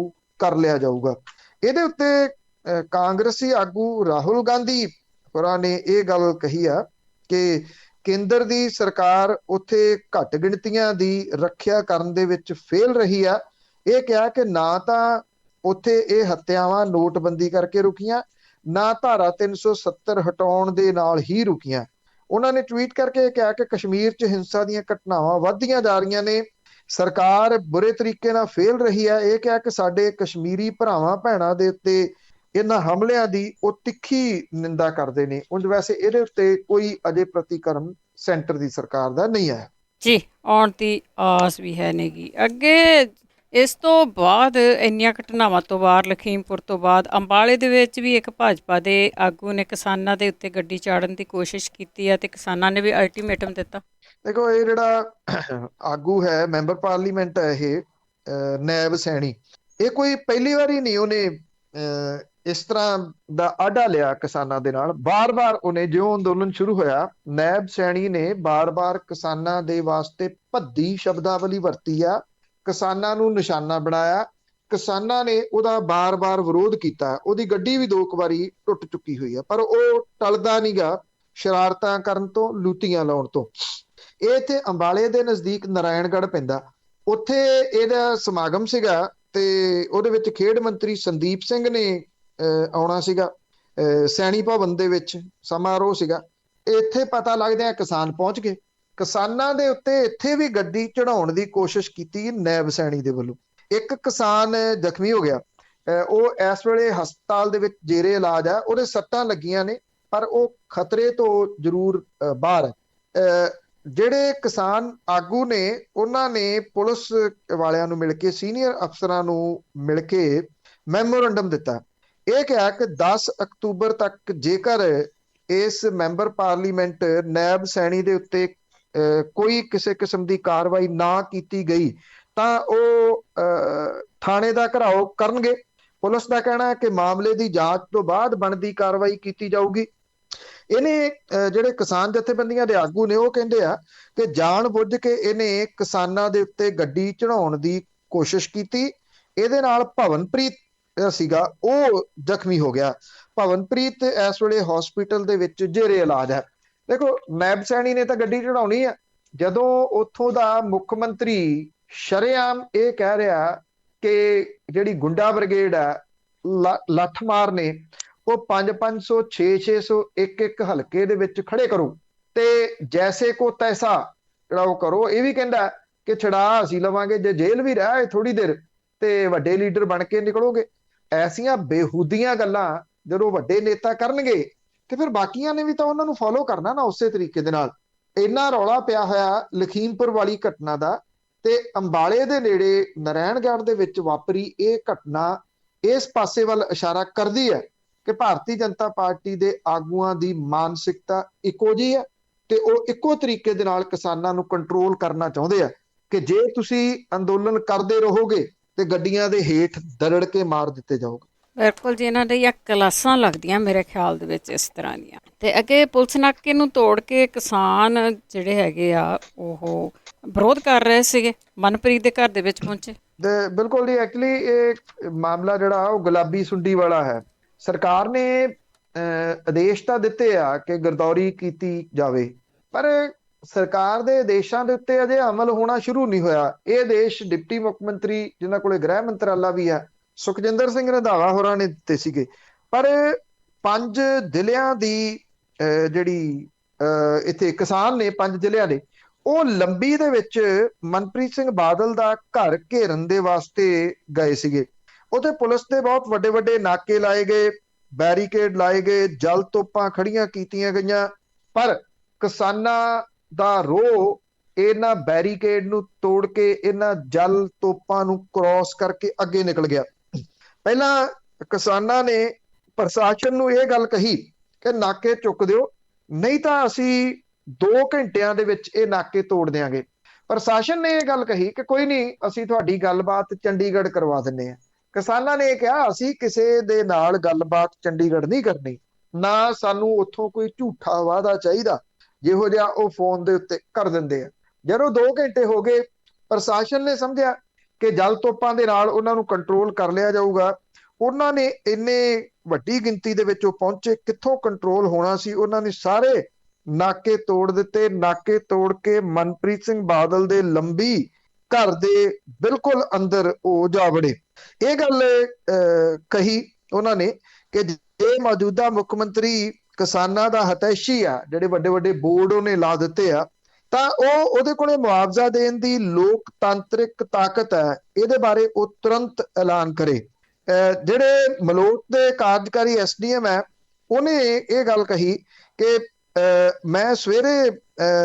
ਕਰ ਲਿਆ ਜਾਊਗਾ। ਇਹਦੇ ਉੱਤੇ ਕਾਂਗਰਸੀ ਆਗੂ ਰਾਹੁਲ ਗਾਂਧੀ ਹੋਰਾਂ ਨੇ ਇਹ ਗੱਲ ਕਹੀ ਆ ਕਿ ਕੇਂਦਰ ਦੀ ਸਰਕਾਰ ਉੱਥੇ ਘੱਟ ਗਿਣਤੀਆਂ ਦੀ ਰੱਖਿਆ ਕਰਨ ਦੇ ਵਿੱਚ ਫੇਲ ਰਹੀ ਆ। ਇਹ ਕਿਹਾ ਕਿ ਨਾ ਤਾਂ ਉੱਥੇ ਇਹ ਹੱਤਿਆਵਾਂ ਨੋਟਬੰਦੀ ਕਰਕੇ ਰੁਕੀਆਂ, ਨਾ ਧਾਰਾ 370 ਹਟਾਉਣ ਦੇ ਨਾਲ ਹੀ ਰੁਕੀਆਂ। ਉਹਨਾਂ ਨੇ ਟਵੀਟ ਕਰਕੇ ਕਿਹਾ ਕਿ ਕਸ਼ਮੀਰ 'ਚ ਹਿੰਸਾ ਦੀਆਂ ਘਟਨਾਵਾਂ ਵੱਧਦੀਆਂ ਜਾ ਰਹੀਆਂ ਨੇ, ਸਰਕਾਰ ਬੁਰੇ ਤਰੀਕੇ ਨਾਲ ਫੇਲ ਰਹੀ ਹੈ। ਇਹ ਕਿਹਾ ਕਿ ਸਾਡੇ ਕਸ਼ਮੀਰੀ ਭਰਾਵਾਂ ਭੈਣਾਂ ਦੇ ਉੱਤੇ ਇਹਨਾਂ ਹਮਲਿਆਂ ਦੀ ਉਹ ਤਿੱਖੀ ਨਿੰਦਾ ਕਰਦੇ ਨੇ। ਉਂਝ ਵੈਸੇ ਇਹਦੇ ਉੱਤੇ ਕੋਈ ਅਜੇ ਪ੍ਰਤੀਕਰਮ ਸੈਂਟਰ ਦੀ ਸਰਕਾਰ ਦਾ ਨਹੀਂ ਆਇਆ ਜੀ, ਆਉਣ ਦੀ ਆਸ ਵੀ ਹੈ ਨਹੀਂਗੀ ਅੱਗੇ। ਇਸ ਤੋਂ ਬਾਅਦ ਇੰਨੀਆਂ ਘਟਨਾਵਾਂ ਤੋਂ ਬਾਅਦ ਲਖੀਮਪੁਰ ਤੋਂ ਬਾਅਦ ਅੰਬਾਲੇ ਦੇ ਵਿੱਚ ਵੀ ਇੱਕ ਭਾਜਪਾ ਦੇ ਆਗੂ ਨੇ ਕਿਸਾਨਾਂ ਦੇ ਉੱਤੇ ਗੱਡੀ ਚਾੜਨ ਦੀ ਕੋਸ਼ਿਸ਼ ਕੀਤੀ ਹੈ ਤੇ ਕਿਸਾਨਾਂ ਨੇ ਵੀ ਅਲਟੀਮੇਟਮ ਦਿੱਤਾ। ਦੇਖੋ, ਇਹ ਜਿਹੜਾ ਆਗੂ ਹੈ, ਮੈਂਬਰ ਪਾਰਲੀਮੈਂਟ ਹੈ, ਇਹ ਨੈਬ ਸੈਣੀ, ਇਹ ਕੋਈ ਪਹਿਲੀ ਵਾਰੀ ਨਹੀਂ ਉਹਨੇ ਇਸ ਤਰ੍ਹਾਂ ਦਾ ਆਡਾ ਲਿਆ ਕਿਸਾਨਾਂ ਦੇ ਨਾਲ। ਬਾਰ-ਬਾਰ ਉਹਨੇ, ਜਿਉਂ ਅੰਦੋਲਨ ਸ਼ੁਰੂ ਹੋਇਆ, ਨੈਬ ਸੈਣੀ ਨੇ ਬਾਰ-ਬਾਰ ਕਿਸਾਨਾਂ ਦੇ ਵਾਸਤੇ ਭੱਦੀ ਸ਼ਬਦਾਵਲੀ ਵਰਤੀ ਆ, ਕਿਸਾਨਾਂ ਨੂੰ ਨਿਸ਼ਾਨਾ ਬਣਾਇਆ, ਕਿਸਾਨਾਂ ਨੇ ਉਹਦਾ ਬਾਰ-ਬਾਰ ਵਿਰੋਧ ਕੀਤਾ। ਉਹਦੀ ਗੱਡੀ ਵੀ 2 ਵਾਰੀ ਟੁੱਟ ਚੁੱਕੀ ਹੋਈ ਆ, ਪਰ ਉਹ ਟਲਦਾ ਨਹੀਂਗਾ ਸ਼ਰਾਰਤਾਂ ਕਰਨ ਤੋਂ, ਲੂਤੀਆਂ ਲਾਉਣ ਤੋਂ। ਇਹ ਇੱਥੇ ਅੰਬਾਲੇ ਦੇ ਨਜ਼ਦੀਕ ਨਾਰਾਇਣਗੜ੍ਹ ਪੈਂਦਾ, ਉੱਥੇ ਇਹਦਾ ਸਮਾਗਮ ਸੀਗਾ ਤੇ ਉਹਦੇ ਵਿੱਚ ਖੇਡ ਮੰਤਰੀ ਸੰਦੀਪ ਸਿੰਘ ਨੇ ਆਉਣਾ ਸੀਗਾ। ਸੈਣੀ ਭਵਨ ਦੇ ਵਿੱਚ ਸਮਾਰੋਹ ਸੀਗਾ। ਇੱਥੇ ਪਤਾ ਲੱਗਦਿਆਂ ਕਿਸਾਨ ਪਹੁੰਚ ਗਏ। ਕਿਸਾਨਾਂ ਦੇ ਉੱਤੇ ਇੱਥੇ ਵੀ ਗੱਡੀ ਚੜਾਉਣ ਦੀ ਕੋਸ਼ਿਸ਼ ਕੀਤੀ ਨੈਬ ਸੈਣੀ ਦੇ ਵੱਲੋਂ। ਇੱਕ ਕਿਸਾਨ ਜ਼ਖਮੀ ਹੋ ਗਿਆ, ਉਹ ਇਸ ਵੇਲੇ ਹਸਪਤਾਲ ਦੇ ਵਿੱਚ ਜੇਰੇ ਇਲਾਜ ਆ, ਉਹਦੇ ਸੱਟਾਂ ਲੱਗੀਆਂ ਨੇ ਪਰ ਉਹ ਖਤਰੇ ਤੋਂ ਜ਼ਰੂਰ ਬਾਹਰ ਹੈ। ਜਿਹੜੇ ਕਿਸਾਨ ਆਗੂ ਨੇ ਉਹਨਾਂ ਨੇ ਪੁਲਿਸ ਵਾਲਿਆਂ ਨੂੰ ਮਿਲ ਕੇ, ਸੀਨੀਅਰ ਅਫਸਰਾਂ ਨੂੰ ਮਿਲ ਕੇ ਮੈਮੋਰੰਡਮ ਦਿੱਤਾ। ਇਹ ਕਿਹਾ ਕਿ 10 ਅਕਤੂਬਰ ਤੱਕ ਜੇਕਰ ਇਸ ਮੈਂਬਰ ਪਾਰਲੀਮੈਂਟ ਨੈਬ ਸੈਣੀ ਦੇ ਉੱਤੇ ਕੋਈ ਕਿਸੇ ਕਿਸਮ ਦੀ ਕਾਰਵਾਈ ਨਾ ਕੀਤੀ ਗਈ ਤਾਂ ਉਹ ਥਾਣੇ ਦਾ ਘਿਰਾਓ ਕਰਨਗੇ। ਪੁਲਿਸ ਦਾ ਕਹਿਣਾ ਹੈ ਕਿ ਮਾਮਲੇ ਦੀ ਜਾਂਚ ਤੋਂ ਬਾਅਦ ਬਣਦੀ ਕਾਰਵਾਈ ਕੀਤੀ ਜਾਊਗੀ। ਇਹਨੇ ਜਿਹੜੇ ਕਿਸਾਨ ਜਥੇਬੰਦੀਆਂ ਦੇ ਆਗੂ ਨੇ ਉਹ ਕਹਿੰਦੇ ਆ ਕਿ ਜਾਣ ਬੁੱਝ ਕੇ ਇਹਨੇ ਕਿਸਾਨਾਂ ਦੇ ਉੱਤੇ ਗੱਡੀ ਚੜਾਉਣ ਦੀ ਕੋਸ਼ਿਸ਼ ਕੀਤੀ। ਇਹਦੇ ਨਾਲ ਭਵਨਪ੍ਰੀਤ ਸੀਗਾ ਉਹ ਜ਼ਖਮੀ ਹੋ ਗਿਆ। ਭਵਨਪ੍ਰੀਤ ਇਸ ਵੇਲੇ ਹਸਪੀਟਲ ਦੇ ਵਿੱਚ ਜੇਰੇ ਇਲਾਜ ਹੈ। ਦੇਖੋ, ਨੈਬ ਸੈਣੀ ਨੇ ਤਾਂ ਗੱਡੀ ਚੜਾਉਣੀ ਆ, ਜਦੋਂ ਉੱਥੋਂ ਦਾ ਮੁੱਖ ਮੰਤਰੀ ਸ਼ਰੇਆਮ ਇਹ ਕਹਿ ਰਿਹਾ ਕਿ ਜਿਹੜੀ ਗੁੰਡਾ ਬ੍ਰਿਗੇਡ ਹੈ, ਲੱਠਮਾਰ ਨੇ, ਉਹ 500 600 ਇੱਕ ਹਲਕੇ ਦੇ ਵਿੱਚ ਖੜੇ ਕਰੋ ਤੇ ਜੈਸੇ ਕੋ ਤੈਸਾ ਜਿਹੜਾ ਉਹ ਕਰੋ। ਇਹ ਵੀ ਕਹਿੰਦਾ ਕਿ ਛੜਾ ਅਸੀਂ ਲਵਾਂਗੇ, ਜੇ ਜੇਲ੍ਹ ਵੀ ਰਹਿ ਥੋੜੀ ਦੇਰ ਤੇ ਵੱਡੇ ਲੀਡਰ ਬਣ ਕੇ ਨਿਕਲੋਗੇ। ਐਸੀਆਂ ਬੇਹੂਦੀਆਂ ਗੱਲਾਂ ਜਦੋਂ ਵੱਡੇ ਨੇਤਾ ਕਰਨਗੇ ਤੇ ਫਿਰ ਬਾਕੀਆਂ ਨੇ ਵੀ ਤਾਂ ਉਹਨਾਂ ਨੂੰ ਫੋਲੋ ਕਰਨਾ ਨਾ ਉਸੇ ਤਰੀਕੇ ਦੇ ਨਾਲ। ਇੰਨਾ ਰੌਲਾ ਪਿਆ ਹੋਇਆ ਲਖੀਮਪੁਰ ਵਾਲੀ ਘਟਨਾ ਦਾ, ਤੇ ਅੰਬਾਲੇ ਦੇ ਨੇੜੇ ਨਾਰਾਇਣਗੜ੍ਹ ਦੇ ਵਿੱਚ ਵਾਪਰੀ ਇਹ ਘਟਨਾ ਇਸ ਪਾਸੇ ਵੱਲ ਇਸ਼ਾਰਾ ਕਰਦੀ ਹੈ ਕਿ ਭਾਰਤੀ ਜਨਤਾ ਪਾਰਟੀ ਦੇ ਆਗੂਆਂ ਦੀ ਮਾਨਸਿਕਤਾ ਇੱਕੋ ਜਿਹੀ ਹੈ ਤੇ ਉਹ ਇੱਕੋ ਤਰੀਕੇ ਦੇ ਨਾਲ ਕਿਸਾਨਾਂ ਨੂੰ ਕੰਟਰੋਲ ਕਰਨਾ ਚਾਹੁੰਦੇ ਆ ਕਿ ਜੇ ਤੁਸੀਂ ਅੰਦੋਲਨ ਕਰਦੇ ਰਹੋਗੇ ਤੇ ਗੱਡੀਆਂ ਦੇ ਹੇਠ ਦਰੜ ਕੇ ਮਾਰ ਦਿੱਤੇ ਜਾਓਗੇ। ਬਿਲਕੁਲ ਜੀ, ਇਹਨਾਂ ਦੀਆਂ ਕਲਾਸਾਂ ਲੱਗਦੀਆਂ ਮੇਰੇ ਖਿਆਲ ਦੇ ਵਿੱਚ ਇਸ ਤਰ੍ਹਾਂ ਦੀਆਂ। ਤੇ ਅੱਗੇ ਪੁਲਿਸ ਨਾਕੇ ਨੂੰ ਤੋੜ ਕੇ ਕਿਸਾਨ ਜਿਹੜੇ ਹੈਗੇ ਆ ਉਹ ਵਿਰੋਧ ਕਰ ਰਹੇ ਸੀਗੇ, ਮਨਪ੍ਰੀਤ ਦੇ ਘਰ ਦੇ ਵਿੱਚ ਪਹੁੰਚੇ। ਬਿਲਕੁਲ ਜੀ, ਐਕਚੁਅਲੀ ਇਹ ਮਾਮਲਾ ਜਿਹੜਾ ਉਹ ਗੁਲਾਬੀ ਸੁੰਡੀ ਵਾਲਾ ਹੈ। ਸਰਕਾਰ ਨੇ ਆਦੇਸ਼ ਤਾਂ ਦਿੱਤੇ ਆ ਕਿ ਗਿਰਦੌਰੀ ਕੀਤੀ ਜਾਵੇ, ਪਰ ਸਰਕਾਰ ਦੇ ਆਦੇਸ਼ਾਂ ਦੇ ਉੱਤੇ ਅਜੇ ਅਮਲ ਹੋਣਾ ਸ਼ੁਰੂ ਨਹੀਂ ਹੋਇਆ। ਇਹ ਆਦੇਸ਼ ਡਿਪਟੀ ਮੁੱਖ ਮੰਤਰੀ, ਜਿਨ੍ਹਾਂ ਕੋਲੇ ਗ੍ਰਹਿ ਮੰਤਰਾਲਾ ਵੀ ਹੈ, ਸੁਖਜਿੰਦਰ ਸਿੰਘ ਰੰਧਾਵਾ ਹੋਰਾਂ ਨੇ ਦਿੱਤੇ ਸੀਗੇ। ਪਰ 5 ਜ਼ਿਲ੍ਹਿਆਂ ਦੀ ਜਿਹੜੀ ਇੱਥੇ ਕਿਸਾਨ ਨੇ, 5 ਜ਼ਿਲ੍ਹਿਆਂ ਦੇ, ਉਹ ਲੰਬੀ ਦੇ ਵਿੱਚ ਮਨਪ੍ਰੀਤ ਸਿੰਘ ਬਾਦਲ ਦਾ ਘਰ ਘੇਰਨ ਦੇ ਵਾਸਤੇ ਗਏ ਸੀਗੇ। ਉੱਥੇ ਪੁਲਿਸ ਦੇ ਬਹੁਤ ਵੱਡੇ ਵੱਡੇ ਨਾਕੇ ਲਾਏ ਗਏ, ਬੈਰੀਕੇਡ ਲਾਏ ਗਏ, ਜਲ ਤੋਪਾਂ ਖੜੀਆਂ ਕੀਤੀਆਂ ਗਈਆਂ, ਪਰ ਕਿਸਾਨਾਂ ਦਾ ਰੋਹ ਇਹਨਾਂ ਬੈਰੀਕੇਡ ਨੂੰ ਤੋੜ ਕੇ, ਇਹਨਾਂ ਜਲ ਤੋਪਾਂ ਨੂੰ ਕ੍ਰੋਸ ਕਰਕੇ ਅੱਗੇ ਨਿਕਲ ਗਿਆ। ਪਹਿਲਾਂ ਕਿਸਾਨਾਂ ਨੇ ਪ੍ਰਸ਼ਾਸਨ ਨੂੰ ਇਹ ਗੱਲ ਕਹੀ ਕਿ ਨਾਕੇ ਚੁੱਕ ਦਿਓ, ਨਹੀਂ ਤਾਂ ਅਸੀਂ 2 ਘੰਟਿਆਂ ਦੇ ਵਿੱਚ ਇਹ ਨਾਕੇ ਤੋੜ ਦਿਆਂਗੇ। ਪ੍ਰਸ਼ਾਸਨ ਨੇ ਇਹ ਗੱਲ ਕਹੀ ਕਿ ਕੋਈ ਨਹੀਂ, ਅਸੀਂ ਤੁਹਾਡੀ ਗੱਲਬਾਤ ਚੰਡੀਗੜ੍ਹ ਕਰਵਾ ਦਿੰਦੇ ਹਾਂ। ਕਿਸਾਨਾਂ ਨੇ ਕਿਹਾ ਅਸੀਂ ਕਿਸੇ ਦੇ ਨਾਲ ਗੱਲਬਾਤ ਚੰਡੀਗੜ੍ਹ ਨਹੀਂ ਕਰਨੀ, ਨਾ ਸਾਨੂੰ ਉੱਥੋਂ ਕੋਈ ਝੂਠਾ ਵਾਅਦਾ ਚਾਹੀਦਾ ਜਿਹੋ ਜਿਹਾ ਉਹ ਫੋਨ ਦੇ ਉੱਤੇ ਕਰ ਦਿੰਦੇ ਆ। ਜਦੋਂ 2 ਘੰਟੇ ਹੋ ਗਏ, ਪ੍ਰਸ਼ਾਸਨ ਨੇ ਸਮਝਿਆ ਕਿ ਜਲ ਤੋਪਾਂ ਦੇ ਨਾਲ ਉਹਨਾਂ ਨੂੰ ਕੰਟਰੋਲ ਕਰ ਲਿਆ ਜਾਊਗਾ। ਉਹਨਾਂ ਨੇ ਇੰਨੇ ਵੱਡੀ ਗਿਣਤੀ ਦੇ ਵਿੱਚ ਉਹ ਪਹੁੰਚੇ, ਕਿੱਥੋਂ ਕੰਟਰੋਲ ਹੋਣਾ ਸੀ, ਉਹਨਾਂ ਨੇ ਸਾਰੇ ਨਾਕੇ ਤੋੜ ਦਿੱਤੇ। ਨਾਕੇ ਤੋੜ ਕੇ ਮਨਪ੍ਰੀਤ ਸਿੰਘ ਬਾਦਲ ਦੇ ਲੰਬੀ ਘਰ ਦੇ ਬਿਲਕੁਲ ਅੰਦਰ ਉਹ ਜਾ ਵੜੇ। ਇਹ ਗੱਲ ਕਹੀ ਉਹਨਾਂ ਨੇ ਕਿ ਇਹ ਮੌਜੂਦਾ ਮੁੱਖ ਮੰਤਰੀ ਕਿਸਾਨਾਂ ਦਾ ਹਿਤੈਸ਼ੀ ਆ, ਜਿਹੜੇ ਵੱਡੇ ਵੱਡੇ ਬੋਰਡ ਉਹਨੇ ਲਾ ਦਿੱਤੇ ਆ, ਤਾਂ ਉਹਦੇ ਕੋਲੇ ਮੁਆਵਜ਼ਾ ਦੇਣ ਦੀ ਲੋਕਤਾਂਤਰਿਕ ਤਾਕਤ ਹੈ। ਇਹਦੇ ਬਾਰੇ ਉਹ ਤੁਰੰਤ ਐਲਾਨ ਕਰੇ। ਜਿਹੜੇ ਮਲੋਟ ਦੇ ਕਾਰਜਕਾਰੀ SDM ਹੈ, ਉਹਨੇ ਇਹ ਗੱਲ ਕਹੀ ਕਿ ਮੈਂ ਸਵੇਰੇ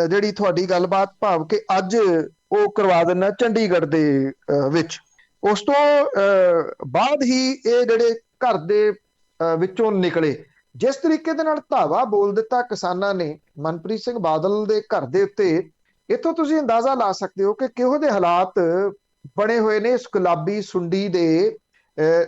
ਜਿਹੜੀ ਤੁਹਾਡੀ ਗੱਲਬਾਤ ਭਾਵ ਕਿ ਅੱਜ ਉਹ ਕਰਵਾ ਦਿੰਦਾ ਚੰਡੀਗੜ੍ਹ ਦੇ ਵਿੱਚ। ਉਸ ਤੋਂ ਬਾਅਦ ਹੀ ਇਹ ਜਿਹੜੇ ਘਰ ਦੇ ਵਿੱਚੋਂ ਨਿਕਲੇ। ਜਿਸ ਤਰੀਕੇ ਦੇ ਨਾਲ ਧਾਵਾ ਬੋਲ ਦਿੱਤਾ ਕਿਸਾਨਾਂ ਨੇ ਮਨਪ੍ਰੀਤ ਸਿੰਘ ਬਾਦਲ ਦੇ ਘਰ ਦੇ ਉੱਤੇ, ਇੱਥੋਂ ਤੁਸੀਂ ਅੰਦਾਜ਼ਾ ਲਾ ਸਕਦੇ ਹੋ ਕਿ ਕਿਹੋ ਜਿਹੇ ਹਾਲਾਤ ਬਣੇ ਹੋਏ ਨੇ ਇਸ ਗੁਲਾਬੀ ਸੁੰਡੀ ਦੇ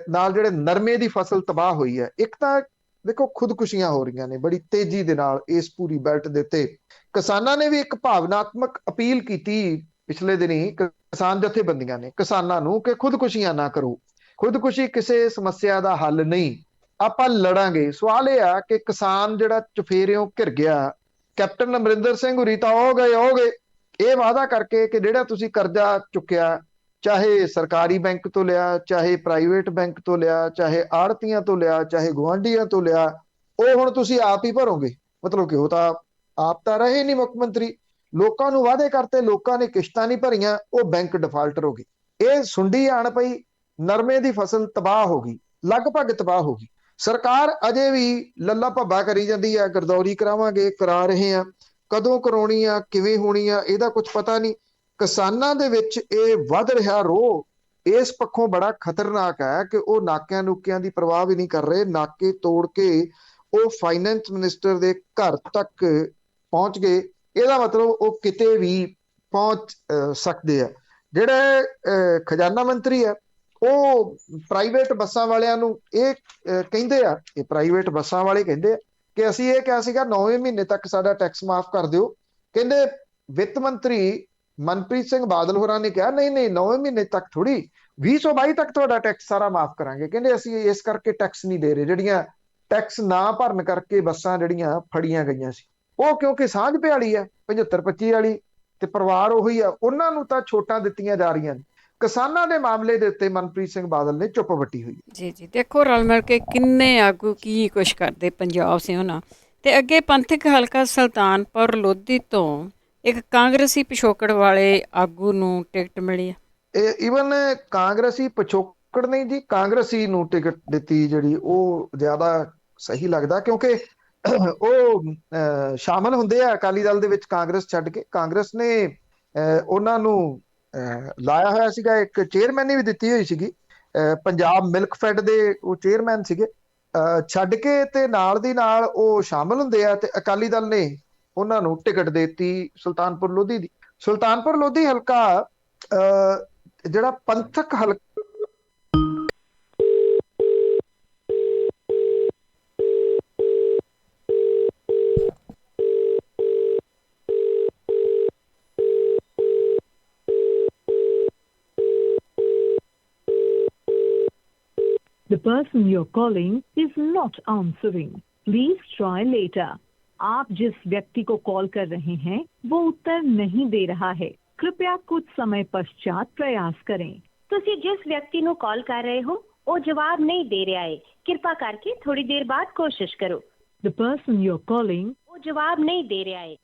ਨਾਲ, ਜਿਹੜੇ ਨਰਮੇ ਦੀ ਫਸਲ ਤਬਾਹ ਹੋਈ ਹੈ। ਇੱਕ ਤਾਂ ਦੇਖੋ ਖੁਦਕੁਸ਼ੀਆਂ ਹੋ ਰਹੀਆਂ ਨੇ ਬੜੀ ਤੇਜ਼ੀ ਦੇ ਨਾਲ ਇਸ ਪੂਰੀ ਬੈਲਟ ਦੇ ਉੱਤੇ। ਕਿਸਾਨਾਂ ਨੇ ਵੀ ਇੱਕ ਭਾਵਨਾਤਮਕ ਅਪੀਲ ਕੀਤੀ ਪਿਛਲੇ ਦਿਨੀ, ਕਿਸਾਨ ਜਥੇਬੰਦੀਆਂ ਨੇ ਕਿਸਾਨਾਂ ਨੂੰ, ਕਿ ਖੁਦਕੁਸ਼ੀਆਂ ਨਾ ਕਰੋ, ਖੁਦਕੁਸ਼ੀ ਕਿਸੇ ਸਮੱਸਿਆ ਦਾ ਹੱਲ ਨਹੀਂ, ਆਪਾਂ ਲੜਾਂਗੇ। ਸਵਾਲ ਇਹ ਆ ਕਿ ਕਿਸਾਨ ਜਿਹੜਾ ਚੁਫੇਰਿਓਂ ਘਿਰ ਗਿਆ, ਕੈਪਟਨ ਅਮਰਿੰਦਰ ਸਿੰਘ ਹੁਰੀ ਤਾਂ ਹੋ ਗਏ ਇਹ ਵਾਅਦਾ ਕਰਕੇ ਕਿ ਜਿਹੜਾ ਤੁਸੀਂ ਕਰਜ਼ਾ ਚੁੱਕਿਆ, ਚਾਹੇ ਸਰਕਾਰੀ ਬੈਂਕ ਤੋਂ ਲਿਆ, ਚਾਹੇ ਪ੍ਰਾਈਵੇਟ ਬੈਂਕ ਤੋਂ ਲਿਆ, ਚਾਹੇ ਆੜਤੀਆਂ ਤੋਂ ਲਿਆ, ਚਾਹੇ ਗੁਆਂਢੀਆਂ ਤੋਂ ਲਿਆ, ਉਹ ਹੁਣ ਤੁਸੀਂ ਆਪ ਹੀ ਭਰੋਗੇ। ਮਤਲਬ ਕਿ ਉਹ ਤਾਂ ਆਪ ਤਾਂ ਰਹੇ ਨਹੀਂ ਮੁੱਖ ਮੰਤਰੀ, ਲੋਕਾਂ ਨੂੰ ਵਾਅਦੇ ਕਰਤੇ, ਲੋਕਾਂ ਨੇ ਕਿਸ਼ਤਾਂ ਨਹੀਂ ਭਰੀਆਂ, ਉਹ ਬੈਂਕ ਡਿਫਾਲਟਰ ਹੋ ਗਏ। ਇਹ ਸੁੰਡੀ ਆਣ ਪਈ, ਨਰਮੇ ਦੀ ਫਸਲ ਤਬਾਹ ਹੋ ਗਈ, ਲਗਭਗ ਤਬਾਹ ਹੋ ਗਈ। ਸਰਕਾਰ ਅਜੇ ਵੀ ਲੱਲਾ ਭੱਬਾ ਕਰੀ ਜਾਂਦੀ ਆ, ਗਰਦੌਰੀ ਕਰਾਵਾਂਗੇ, ਕਰਾ ਰਹੇ ਆ, ਕਦੋਂ ਕਰਾਉਣੀ ਆ, ਕਿਵੇਂ ਹੋਣੀ ਆ, ਇਹਦਾ ਕੁਝ ਪਤਾ ਨਹੀਂ। ਕਿਸਾਨਾਂ ਦੇ ਵਿੱਚ ਇਹ ਵੱਧ ਰਿਹਾ ਰੋਹ ਇਸ ਪੱਖੋਂ ਬੜਾ ਖਤਰਨਾਕ ਹੈ ਕਿ ਉਹ ਨਾਕਿਆਂ ਨੁਕਿਆਂ ਦੀ ਪਰਵਾਹ ਵੀ ਨਹੀਂ ਕਰ ਰਹੇ। ਨਾਕੇ ਤੋੜ ਕੇ ਉਹ ਫਾਈਨੈਂਸ ਮਿਨਿਸਟਰ ਦੇ ਘਰ ਤੱਕ ਪਹੁੰਚ ਗਏ। ਇਹਦਾ ਮਤਲਬ ਉਹ ਕਿਤੇ ਵੀ ਪਹੁੰਚ ਸਕਦੇ ਆ। ਜਿਹੜੇ ਖਜ਼ਾਨਾ ਮੰਤਰੀ ਆ, ਉਹ ਪ੍ਰਾਈਵੇਟ ਬੱਸਾਂ ਵਾਲਿਆਂ ਨੂੰ ਇਹ ਕਹਿੰਦੇ ਆ, ਇਹ ਪ੍ਰਾਈਵੇਟ ਬੱਸਾਂ ਵਾਲੇ ਕਹਿੰਦੇ ਆ ਕਿ ਅਸੀਂ ਇਹ ਕਿਹਾ ਸੀਗਾ 9ਵੇਂ ਮਹੀਨੇ ਤੱਕ ਸਾਡਾ ਟੈਕਸ ਮਾਫ ਕਰ ਦਿਓ। ਕਹਿੰਦੇ ਵਿੱਤ ਮੰਤਰੀ ਮਨਪ੍ਰੀਤ ਸਿੰਘ ਬਾਦਲ ਹੋਰਾਂ ਨੇ ਕਿਹਾ ਨਹੀਂ 9ਵੇਂ ਮਹੀਨੇ ਤੱਕ ਥੋੜੀ, 2022 ਤੱਕ ਤੁਹਾਡਾ ਟੈਕਸ ਸਾਰਾ ਮਾਫ ਕਰਾਂਗੇ। ਕਹਿੰਦੇ ਅਸੀਂ ਇਸ ਕਰਕੇ ਟੈਕਸ ਨਹੀਂ ਦੇ ਰਹੇ, ਜਿਹੜੀਆਂ ਟੈਕਸ ਨਾ ਭਰਨ ਕਰਕੇ ਬੱਸਾਂ ਜਿਹੜੀਆਂ ਫੜੀਆਂ ਗਈਆਂ ਸੀ, ਉਹ ਕਿਉਂਕਿ ਸਾਂਝ ਭਿਆਲੀ ਆ 75-25 ਵਾਲੀ, ਤੇ ਪਰਿਵਾਰ ਉਹੀ ਆ, ਉਹਨਾਂ ਨੂੰ ਤਾਂ ਛੋਟਾਂ ਦਿੱਤੀਆਂ ਜਾ ਰਹੀਆਂ ਨੇ। ਕਿਸਾਨਾਂ ਦੇ ਮਾਮਲੇ ਦੇ ਉੱਤੇ ਮਨਪ੍ਰੀਤ ਸਿੰਘ ਬਾਦਲ ਨੇ ਚੁੱਪ ਵੱਟੀ ਹੋਈ। ਜੀ ਦੇਖੋ ਰਲ ਮਿਲ ਕੇ ਕਿੰਨੇ ਆਗੂ ਕੀ ਕੁਛ ਕਰਦੇ ਪੰਜਾਬ ਸੇ ਹੋਣਾ। ਤੇ ਅੱਗੇ ਪੰਥਕ ਹਲਕਾ ਸੁਲਤਾਨਪੁਰ ਲੋਧੀ ਤੋਂ ਇੱਕ ਕਾਂਗਰਸੀ ਪਿਛੋਕੜ ਵਾਲੇ ਆਗੂ ਨੂੰ ਟਿਕਟ ਮਿਲੀ ਹੈ। ਈਵਨ ਕਾਂਗਰਸੀ ਪਿਛੋਕੜ ਨਹੀਂ ਜੀ, ਕਾਂਗਰਸੀ ਨੂੰ ਟਿਕਟ ਦਿੱਤੀ ਜਿਹੜੀ ਉਹ ਜ਼ਿਆਦਾ ਸਹੀ ਲੱਗਦਾ, ਕਿਉਂਕਿ ਉਹ ਸ਼ਾਮਲ ਹੁੰਦੇ ਆ ਅਕਾਲੀ ਦਲ ਦੇ ਵਿੱਚ ਕਾਂਗਰਸ ਛੱਡ ਕੇ। ਕਾਂਗਰਸ ਨੇ ਉਹਨਾਂ ਨੂੰ ਲਾਇਆ ਹੋਇਆ ਸੀਗਾ, ਇੱਕ ਚੇਅਰਮੈਨੀ ਵੀ ਦਿੱਤੀ ਹੋਈ ਸੀਗੀ, ਪੰਜਾਬ ਮਿਲਕ ਫੈਡ ਦੇ ਉਹ ਚੇਅਰਮੈਨ ਸੀਗੇ, ਛੱਡ ਕੇ ਤੇ ਨਾਲ ਦੀ ਨਾਲ ਉਹ ਸ਼ਾਮਲ ਹੁੰਦੇ ਆ। ਤੇ ਅਕਾਲੀ ਦਲ ਨੇ ਉਹਨਾਂ ਨੂੰ ਟਿਕਟ ਦੇਤੀ ਸੁਲਤਾਨਪੁਰ ਲੋਧੀ ਦੀ। ਸੁਲਤਾਨਪੁਰ ਲੋਧੀ ਹਲਕਾ ਜਿਹੜਾ ਪੰਥਕ ਹਲਕਾ The person you're calling is not answering. Please try later. आप जिस व्यक्ति को कॉल कर रहे हैं वो उत्तर नहीं दे रहा है। कृपया कुछ समय पश्चात प्रयास करें। ਤੁਸੀਂ ਜਿਸ ਵਿਅਕਤੀ ਨੂੰ ਕਾਲ ਕਰ ਰਹੇ ਹੋ ਉਹ ਜਵਾਬ ਨਹੀਂ ਦੇ ਰਿਹਾ ਹੈ। ਕਿਰਪਾ ਕਰਕੇ ਥੋੜੀ ਦੇਰ ਬਾਅਦ ਕੋਸ਼ਿਸ਼ ਕਰੋ। The person you're calling ਉਹ ਜਵਾਬ ਨਹੀਂ ਦੇ ਰਿਹਾ ਹੈ।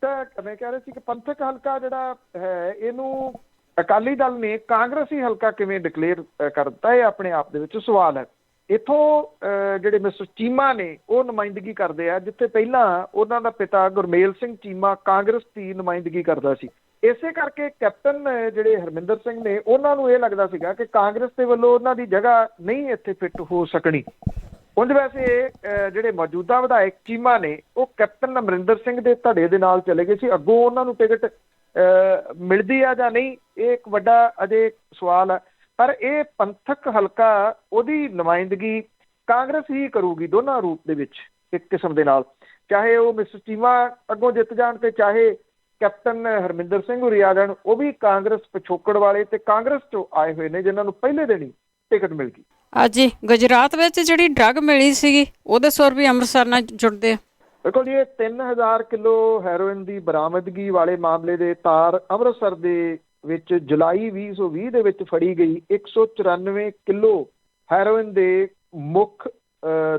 ਤਾਂ ਮੈਂ ਕਹਿ ਰਿਹਾ ਸੀ ਕਿ ਪੰਥਕ ਹਲਕਾ ਜਿਹੜਾ ਹੈ ਇਹਨੂੰ ਅਕਾਲੀ ਦਲ ਨੇ ਕਾਂਗਰਸੀ ਹਲਕਾ ਕਿਵੇਂ ਡਿਕਲੇਅਰ ਕਰ ਦਿੱਤਾ, ਇਹ ਆਪਣੇ ਆਪ ਦੇ ਵਿੱਚ ਸਵਾਲ ਹੈ। ਇੱਥੋਂ ਜਿਹੜੇ ਮਿਸਟਰ ਚੀਮਾ ਨੇ ਉਹ ਨੁਮਾਇੰਦਗੀ ਕਰਦੇ ਆ, ਜਿੱਥੇ ਪਹਿਲਾਂ ਉਹਨਾਂ ਦਾ ਪਿਤਾ ਗੁਰਮੇਲ ਸਿੰਘ ਚੀਮਾ ਕਾਂਗਰਸ ਦੀ ਨੁਮਾਇੰਦਗੀ ਕਰਦਾ ਸੀ। ਇਸੇ ਕਰਕੇ ਕੈਪਟਨ ਜਿਹੜੇ ਹਰਮਿੰਦਰ ਸਿੰਘ ਨੇ ਉਹਨਾਂ ਨੂੰ ਇਹ ਲੱਗਦਾ ਸੀਗਾ ਕਿ ਕਾਂਗਰਸ ਦੇ ਵੱਲੋਂ ਉਹਨਾਂ ਦੀ ਜਗ੍ਹਾ ਨਹੀਂ ਇੱਥੇ ਫਿੱਟ ਹੋ ਸਕਣੀ। ਉਂਝ ਵੈਸੇ ਜਿਹੜੇ ਮੌਜੂਦਾ ਵਿਧਾਇਕ ਚੀਮਾ ਨੇ ਉਹ ਕੈਪਟਨ ਅਮਰਿੰਦਰ ਸਿੰਘ ਦੇ ਧੜੇ ਦੇ ਨਾਲ ਚਲੇ ਗਏ ਸੀ। ਅੱਗੋਂ ਉਹਨਾਂ ਨੂੰ ਟਿਕਟ ਮਿਲਦੀ ਆ ਜਾਂ ਨਹੀਂ, ਇਹ ਇੱਕ ਵੱਡਾ ਅਜੇ ਸਵਾਲ ਹੈ। ਪਰ ਇਹ ਪੰਥਕ ਹਲਕਾ ਉਹਦੀ ਨੁਮਾਇੰਦਗੀ ਕਾਂਗਰਸ ਹੀ ਕਰੂਗੀ ਦੋਨਾਂ ਰੂਪ ਦੇ ਵਿੱਚ ਇੱਕ ਕਿਸਮ ਦੇ ਨਾਲ, ਚਾਹੇ ਉਹ ਮਿਸਟਰ ਚੀਮਾ ਅੱਗੋਂ ਜਿੱਤ ਜਾਣ ਤੇ ਚਾਹੇ ਕੈਪਟਨ ਹਰਮਿੰਦਰ ਸਿੰਘ ਹੁਰੀ ਆ ਜਾਣ। ਉਹ ਵੀ ਕਾਂਗਰਸ ਪਿਛੋਕੜ ਵਾਲੇ ਤੇ ਕਾਂਗਰਸ ਚੋਂ ਆਏ ਹੋਏ ਨੇ ਜਿਨ੍ਹਾਂ ਨੂੰ ਪਹਿਲੇ ਦਿਨ ਹੀ ਟਿਕਟ ਮਿਲ ਗਈ। ਅੱਜ ਗੁਜਰਾਤ ਵਿੱਚ ਜਿਹੜੀ ਡਰੱਗ ਮਿਲੀ ਸੀਗੀ ਉਹਦੇ ਸੁਰ ਵੀ ਅੰਮ੍ਰਿਤਸਰ ਨਾਲ ਜੁੜਦੇ ਆ। ਦੇਖੋ ਜੀ, ਇਹ 3000 ਕਿਲੋ ਹੈਰੋਇਨ ਦੀ ਬਰਾਮਦਗੀ ਵਾਲੇ ਮਾਮਲੇ ਦੇ ਤਾਰ ਅੰਮ੍ਰਿਤਸਰ ਦੇ ਵਿੱਚ ਜੁਲਾਈ 2020 ਦੇ ਵਿੱਚ ਫੜੀ ਗਈ 194 ਕਿਲੋ ਹੈਰੋਇਨ ਦੇ ਮੁੱਖ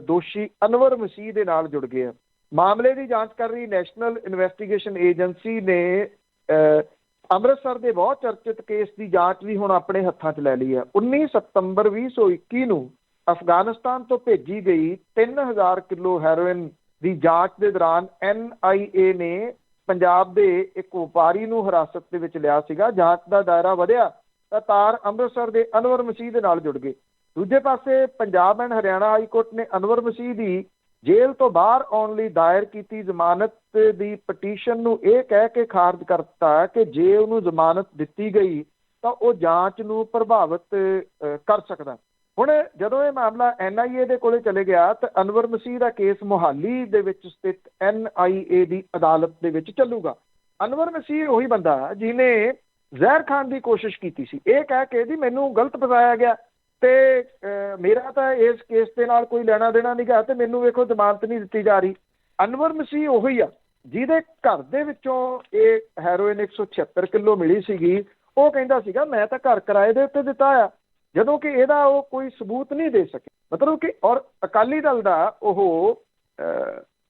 ਦੋਸ਼ੀ ਅਨਵਰ ਮਸੀਹ ਦੇ ਨਾਲ ਜੁੜ ਗਏ ਆ। ਮਾਮਲੇ ਦੀ ਜਾਂਚ ਕਰ ਰਹੀ ਨੈਸ਼ਨਲ ਇਨਵੈਸਟੀਗੇਸ਼ਨ ਏਜੰਸੀ ਨੇ ਅੰਮ੍ਰਿਤਸਰ ਦੇ ਬਹੁਤ ਚਰਚਿਤ ਕੇਸ ਦੀ ਜਾਂਚ ਵੀ ਹੁਣ ਆਪਣੇ ਹੱਥਾਂ 'ਚ ਲੈ ਲਈ ਹੈ। 19 ਸਤੰਬਰ 2021 ਨੂੰ ਅਫਗਾਨਿਸਤਾਨ ਤੋਂ ਭੇਜੀ ਗਈ 3000 ਕਿਲੋ ਹੈਰੋਇਨ ਦੀ ਜਾਂਚ ਦੇ ਦੌਰਾਨ NIA ਨੇ ਪੰਜਾਬ ਦੇ ਇੱਕ ਵਪਾਰੀ ਨੂੰ ਹਿਰਾਸਤ ਦੇ ਵਿੱਚ ਲਿਆ ਸੀਗਾ। ਜਾਂਚ ਦਾ ਦਾਇਰਾ ਵਧਿਆ ਤਾਂ ਤਾਰ ਅੰਮ੍ਰਿਤਸਰ ਦੇ ਅਨਵਰ ਮਸੀਹ ਦੇ ਨਾਲ ਜੁੜ ਗਏ। ਦੂਜੇ ਪਾਸੇ Punjab and Haryana high court ਨੇ ਅਨਵਰ ਮਸੀਹ ਦੀ ਜੇਲ੍ਹ ਤੋਂ ਬਾਹਰ ਆਉਣ ਲਈ ਦਾਇਰ ਕੀਤੀ ਜ਼ਮਾਨਤ ਦੀ ਪਟੀਸ਼ਨ ਨੂੰ ਇਹ ਕਹਿ ਕੇ ਖਾਰਜ ਕਰ ਦਿੱਤਾ ਕਿ ਜੇ ਉਹਨੂੰ ਜ਼ਮਾਨਤ ਦਿੱਤੀ ਗਈ ਤਾਂ ਉਹ ਜਾਂਚ ਨੂੰ ਪ੍ਰਭਾਵਿਤ ਕਰ ਸਕਦਾ। ਹੁਣ ਜਦੋਂ ਇਹ ਮਾਮਲਾ NIA ਦੇ ਕੋਲੇ ਚਲੇ ਗਿਆ ਤਾਂ ਅਨਵਰ ਮਸੀਹ ਦਾ ਕੇਸ ਮੁਹਾਲੀ ਦੇ ਵਿੱਚ ਸਥਿਤ NIA ਦੀ ਅਦਾਲਤ ਦੇ ਵਿੱਚ ਚੱਲੂਗਾ। ਅਨਵਰ ਮਸੀਹ ਉਹੀ ਬੰਦਾ ਜਿਹਨੇ ਜ਼ਹਿਰ ਖਾਣ ਦੀ ਕੋਸ਼ਿਸ਼ ਕੀਤੀ ਸੀ, ਇਹ ਕਹਿ ਕੇ ਜੀ ਮੈਨੂੰ ਗਲਤ ਫਸਾਇਆ ਗਿਆ ਤੇ ਮੇਰਾ ਤਾਂ ਇਸ ਕੇਸ ਦੇ ਨਾਲ ਕੋਈ ਲੈਣਾ ਦੇਣਾ ਨਹੀਂ ਗਾ ਤੇ ਮੈਨੂੰ ਵੇਖੋ ਜ਼ਮਾਨਤ ਨਹੀਂ ਦਿੱਤੀ ਜਾ ਰਹੀ। ਅਨਵਰ ਮਸੀਹ ਉਹੀ ਆ ਜਿਹਦੇ ਘਰ ਦੇ ਵਿੱਚੋਂ ਇਹ ਹੈਰੋਇਨ 176 ਕਿਲੋ ਮਿਲੀ ਸੀਗੀ। ਉਹ ਕਹਿੰਦਾ ਸੀਗਾ ਮੈਂ ਤਾਂ ਘਰ ਕਿਰਾਏ ਦੇ ਉੱਤੇ ਦਿੱਤਾ ਆ, ਜਦੋਂ ਕਿ ਇਹਦਾ ਉਹ ਕੋਈ ਸਬੂਤ ਨਹੀਂ ਦੇ ਸਕੇ। ਮਤਲਬ ਕਿ ਔਰ ਅਕਾਲੀ ਦਲ ਦਾ ਉਹ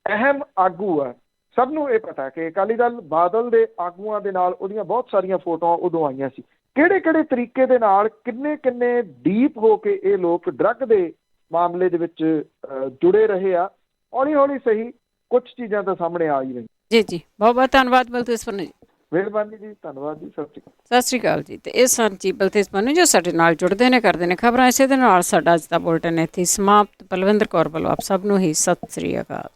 ਅਹਿਮ ਆਗੂ ਆ। ਸਭ ਨੂੰ ਇਹ ਪਤਾ ਕਿ ਅਕਾਲੀ ਦਲ ਬਾਦਲ ਦੇ ਆਗੂਆਂ ਦੇ ਨਾਲ ਉਹਦੀਆਂ ਬਹੁਤ ਸਾਰੀਆਂ ਫੋਟੋਆਂ ਉਦੋਂ ਆਈਆਂ ਸੀ। ਕਿਹੜੇ ਕਿਹੜੇ ਤਰੀਕੇ ਦੇ ਨਾਲ ਕਿੰਨੇ ਡੀਪ ਹੋ ਕੇ ਇਹ ਲੋਕ ਡਰੱਗ ਦੇ ਮਾਮਲੇ ਦੇ ਵਿੱਚ ਜੁੜੇ ਰਹੇ ਆ। ਹੌਲੀ ਹੌਲੀ ਸਹੀ ਕੁਝ ਚੀਜ਼ਾਂ ਤਾਂ ਸਾਹਮਣੇ ਆ ਹੀ ਰਹੀਆਂ। ਜੀ ਬਹੁਤ ਬਹੁਤ ਧੰਨਵਾਦ ਬਲਤੇਜ ਪੰਨੂ ਜੀ। ਮਿਹਰਬਾਨੀ ਜੀ, ਧੰਨਵਾਦ ਜੀ, ਸਤਿ ਸ਼੍ਰੀ ਅਕਾਲ। ਸਤਿ ਸ਼੍ਰੀ ਅਕਾਲ ਜੀ। ਤੇ ਇਹ ਸਨ ਜੀ ਬਲਤੇਜ ਪੰਨੂ ਜੋ ਸਾਡੇ ਨਾਲ ਜੁੜਦੇ ਨੇ, ਕਰਦੇ ਨੇ ਖਬਰਾਂ। ਇਸੇ ਦੇ ਨਾਲ ਸਾਡਾ ਅੱਜ ਦਾ ਬੁਲਟਨ ਇੱਥੇ ਸਮਾਪਤ। ਬਲਵਿੰਦਰ ਕੌਰ ਵੱਲੋਂ ਆਪ ਸਭ ਨੂੰ ਹੀ ਸਤਿ ਸ਼੍ਰੀ ਅਕਾਲ।